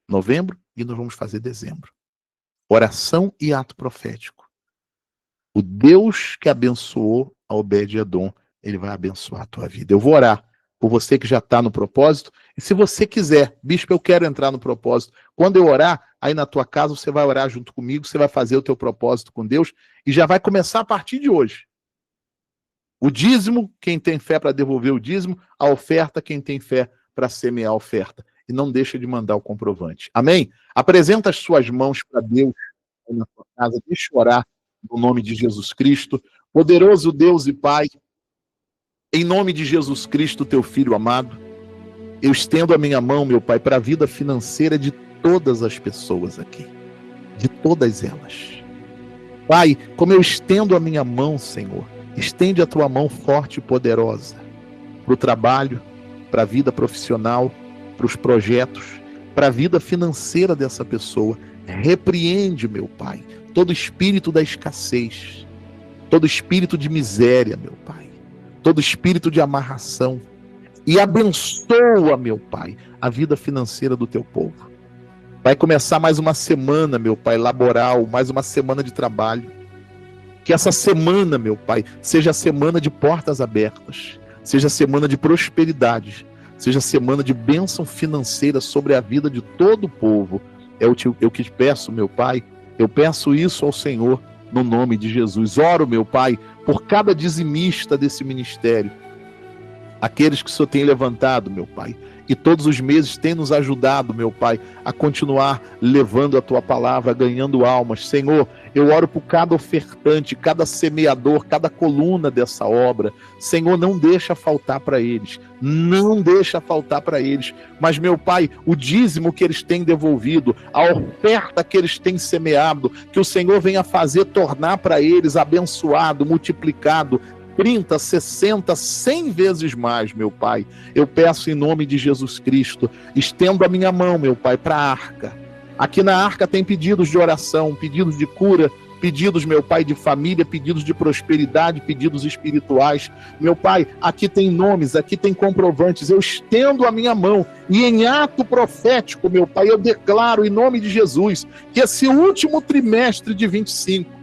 novembro e nós vamos fazer dezembro. Oração e ato profético. O Deus que abençoou a Obed-Edom, ele vai abençoar a tua vida. Eu vou orar por você que já está no propósito. E se você quiser, bispo, eu quero entrar no propósito. Quando eu orar, aí na tua casa, você vai orar junto comigo, você vai fazer o teu propósito com Deus e já vai começar a partir de hoje. O dízimo, quem tem fé para devolver o dízimo, a oferta, quem tem fé para semear a oferta. E não deixa de mandar o comprovante. Amém? Apresenta as suas mãos para Deus aí na tua casa. Deixa eu orar no nome de Jesus Cristo. Poderoso Deus e Pai, em nome de Jesus Cristo, teu Filho amado, eu estendo a minha mão, meu Pai, para a vida financeira de todas as pessoas aqui. De todas elas. Pai, como eu estendo a minha mão, Senhor, estende a tua mão forte e poderosa para o trabalho, para a vida profissional, para os projetos, para a vida financeira dessa pessoa. Repreende, meu Pai, todo espírito da escassez, todo espírito de miséria, meu Pai, todo espírito de amarração, e abençoa, meu Pai, a vida financeira do teu povo. Vai começar mais uma semana, meu Pai, laboral, mais uma semana de trabalho. Que essa semana, meu Pai, seja a semana de portas abertas, seja a semana de prosperidade, seja a semana de bênção financeira sobre a vida de todo o povo. Eu que te peço, meu Pai, eu peço isso ao Senhor, no nome de Jesus. Oro, meu Pai, por cada dizimista desse ministério, aqueles que o Senhor tem levantado, meu Pai, e todos os meses tem nos ajudado, meu Pai, a continuar levando a Tua palavra, ganhando almas. Senhor, eu oro por cada ofertante, cada semeador, cada coluna dessa obra. Senhor, não deixa faltar para eles, não deixa faltar para eles. Mas, meu Pai, o dízimo que eles têm devolvido, a oferta que eles têm semeado, que o Senhor venha fazer tornar para eles abençoado, multiplicado, 30, 60, 100 vezes mais, meu Pai. Eu peço em nome de Jesus Cristo, estendo a minha mão, meu Pai, para a arca. Aqui na arca tem pedidos de oração, pedidos de cura, pedidos, meu Pai, de família, pedidos de prosperidade, pedidos espirituais. Meu Pai, aqui tem nomes, aqui tem comprovantes. Eu estendo a minha mão e em ato profético, meu Pai, eu declaro em nome de Jesus que esse último trimestre de 25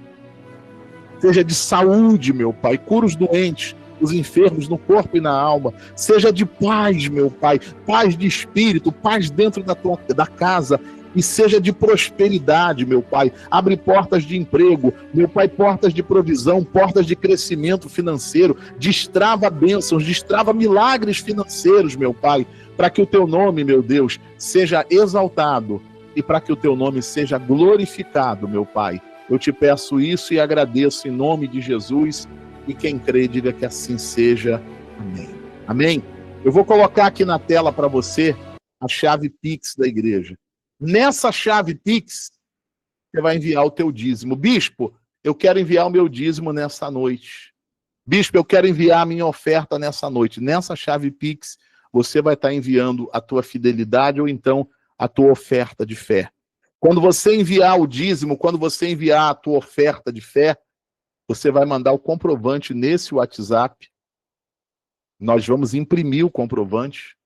seja de saúde, meu Pai, cura os doentes, os enfermos no corpo e na alma, seja de paz, meu Pai, paz de espírito, paz dentro da casa, e seja de prosperidade, meu Pai. Abre portas de emprego, meu Pai, portas de provisão, portas de crescimento financeiro, destrava bênçãos, destrava milagres financeiros, meu Pai, para que o Teu nome, meu Deus, seja exaltado e para que o Teu nome seja glorificado, meu Pai. Eu te peço isso e agradeço em nome de Jesus, e quem crê, diga que assim seja. Amém. Amém? Eu vou colocar aqui na tela para você a chave Pix da igreja. Nessa chave Pix, você vai enviar o teu dízimo. Bispo, eu quero enviar o meu dízimo nessa noite. Bispo, eu quero enviar a minha oferta nessa noite. Nessa chave Pix, você vai estar enviando a tua fidelidade ou então a tua oferta de fé. Quando você enviar o dízimo, quando você enviar a tua oferta de fé, você vai mandar o comprovante nesse WhatsApp. Nós vamos imprimir o comprovante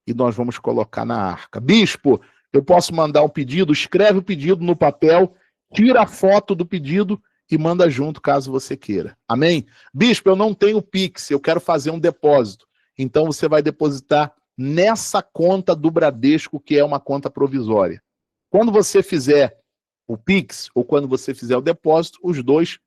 e nós vamos colocar na arca. Bispo, eu posso mandar um pedido? Escreve o pedido no papel, tira a foto do pedido e manda junto, caso você queira. Amém? Bispo, eu não tenho Pix, eu quero fazer um depósito. Então você vai depositar nessa conta do Bradesco, que é uma conta provisória. Quando você fizer o Pix ou quando você fizer o depósito, os dois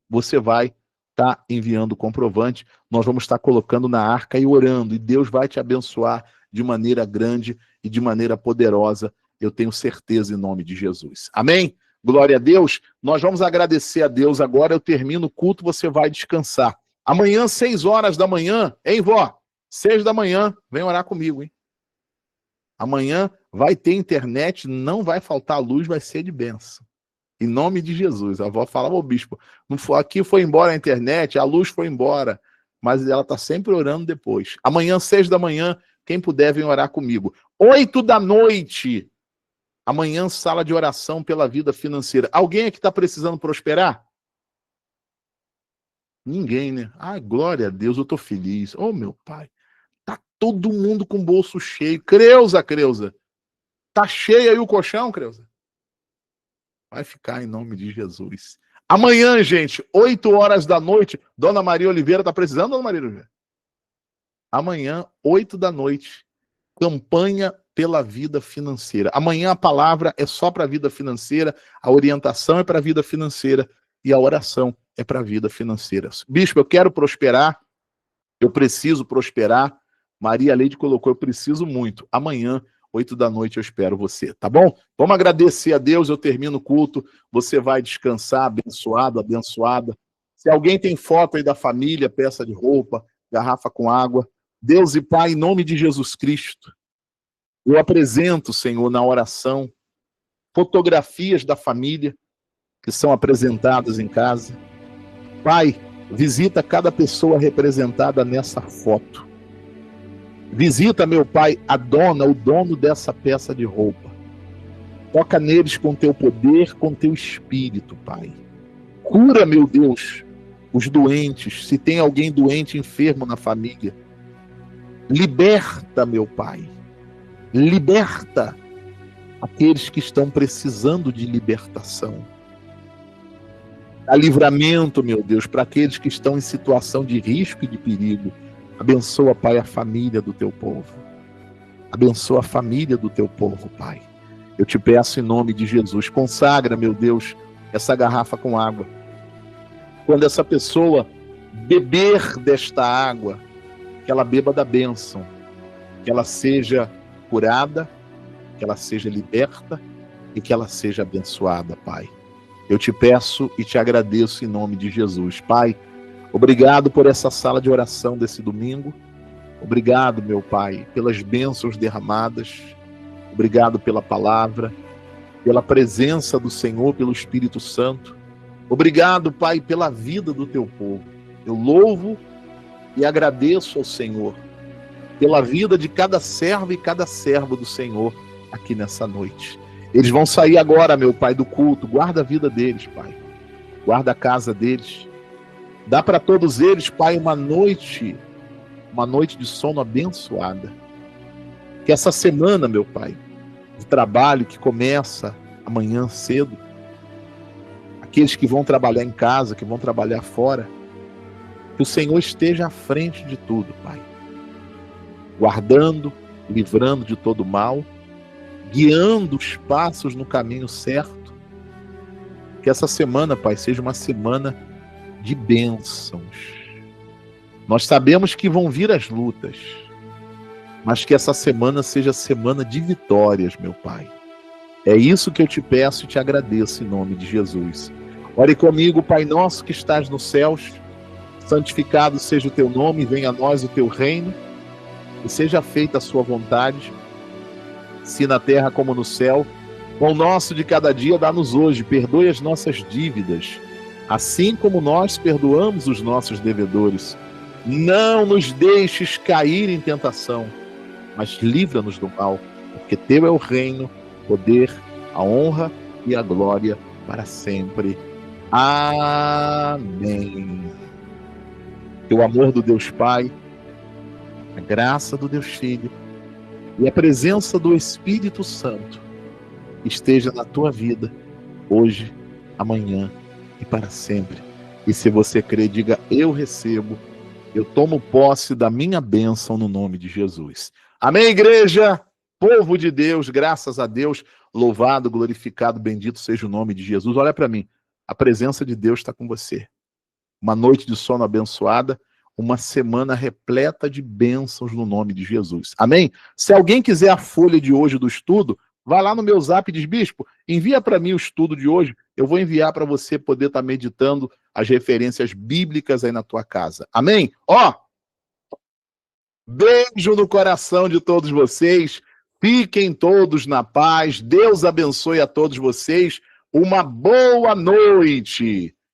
você vai estar enviando o comprovante. Nós vamos estar colocando na arca e orando, e Deus vai te abençoar de maneira grande e de maneira poderosa, eu tenho certeza, em nome de Jesus. Amém? Glória a Deus. Nós vamos agradecer a Deus agora. Eu termino o culto, você vai descansar. Amanhã, 6 horas da manhã, hein, vó? 6 da manhã, vem orar comigo, hein? Amanhã vai ter internet, não vai faltar luz, vai ser de bênção. Em nome de Jesus. A avó falava, ô bispo, aqui foi embora a internet, a luz foi embora, mas ela está sempre orando depois. Amanhã, 6 da manhã, quem puder, vem orar comigo. 8 da noite, amanhã, sala de oração pela vida financeira. Alguém aqui está precisando prosperar? Ninguém, né? Ai, glória a Deus, eu estou feliz. Ô, meu Pai. Tá todo mundo com o bolso cheio. Creuza. Tá cheio aí o colchão, Creuza? Vai ficar em nome de Jesus. Amanhã, gente, 8 horas da noite. Dona Maria Oliveira tá precisando, Dona Maria Oliveira? Amanhã, 8 da noite, campanha pela vida financeira. Amanhã a palavra é só para a vida financeira, a orientação é para a vida financeira e a oração é para a vida financeira. Bispo, eu quero prosperar, eu preciso prosperar. Maria Leide colocou, eu preciso muito. Amanhã, 8 da noite, eu espero você, tá bom? Vamos agradecer a Deus, eu termino o culto, você vai descansar, abençoado, abençoada. Se alguém tem foto aí da família, peça de roupa, garrafa com água. Deus e Pai, em nome de Jesus Cristo, eu apresento, Senhor, na oração, fotografias da família que são apresentadas em casa. Pai, visita cada pessoa representada nessa foto. Visita, meu Pai, a dona, o dono dessa peça de roupa. Toca neles com teu poder, com teu espírito, Pai. Cura, meu Deus, os doentes. Se tem alguém doente, enfermo na família. Liberta, meu Pai. Liberta aqueles que estão precisando de libertação. Dá livramento, meu Deus, para aqueles que estão em situação de risco e de perigo. Abençoa, Pai, a família do teu povo. Abençoa a família do teu povo, Pai. Eu te peço em nome de Jesus, consagra, meu Deus, essa garrafa com água. quando essa pessoa beber desta água, que ela beba da bênção, que ela seja curada, que ela seja liberta e que ela seja abençoada, Pai. Eu te peço e te agradeço em nome de Jesus. Pai, obrigado por essa sala de oração desse domingo. Obrigado, meu Pai, pelas bênçãos derramadas. Obrigado pela palavra, pela presença do Senhor, pelo Espírito Santo. Obrigado, Pai, pela vida do teu povo. Eu louvo e agradeço ao Senhor pela vida de cada servo e cada serva do Senhor aqui nessa noite. Eles vão sair agora, meu Pai, do culto. Guarda a vida deles, Pai. Guarda a casa deles. Dá para todos eles, Pai, uma noite de sono abençoada. Que essa semana, meu Pai, de trabalho que começa amanhã cedo, aqueles que vão trabalhar em casa, que vão trabalhar fora, que o Senhor esteja à frente de tudo, Pai. Guardando, livrando de todo mal, guiando os passos no caminho certo. Que essa semana, Pai, seja uma semana de bênçãos. Nós sabemos que vão vir as lutas, mas que essa semana seja semana de vitórias, meu Pai. É isso que eu te peço e te agradeço em nome de Jesus. Ore comigo, Pai nosso que estás nos céus, santificado seja o teu nome, venha a nós o teu reino, e seja feita a sua vontade, se na terra como no céu. Pão nosso de cada dia dá-nos hoje, perdoe as nossas dívidas, assim como nós perdoamos os nossos devedores. Não nos deixes cair em tentação, mas livra-nos do mal, porque teu é o reino, o poder, a honra e a glória para sempre. Amém. Que o amor do Deus Pai, a graça do Deus Filho e a presença do Espírito Santo esteja na tua vida, hoje, amanhã e para sempre. E se você crê, diga: eu recebo, eu tomo posse da minha bênção no nome de Jesus. Amém, igreja? Povo de Deus, graças a Deus, louvado, glorificado, bendito seja o nome de Jesus. Olha para mim, a presença de Deus está com você. Uma noite de sono abençoada, uma semana repleta de bênçãos no nome de Jesus. Amém? Se alguém quiser a folha de hoje do estudo, vai lá no meu zap e diz: bispo, envia para mim o estudo de hoje, eu vou enviar para você poder estar meditando as referências bíblicas aí na tua casa. Amém? Ó, beijo no coração de todos vocês, fiquem todos na paz, Deus abençoe a todos vocês, uma boa noite.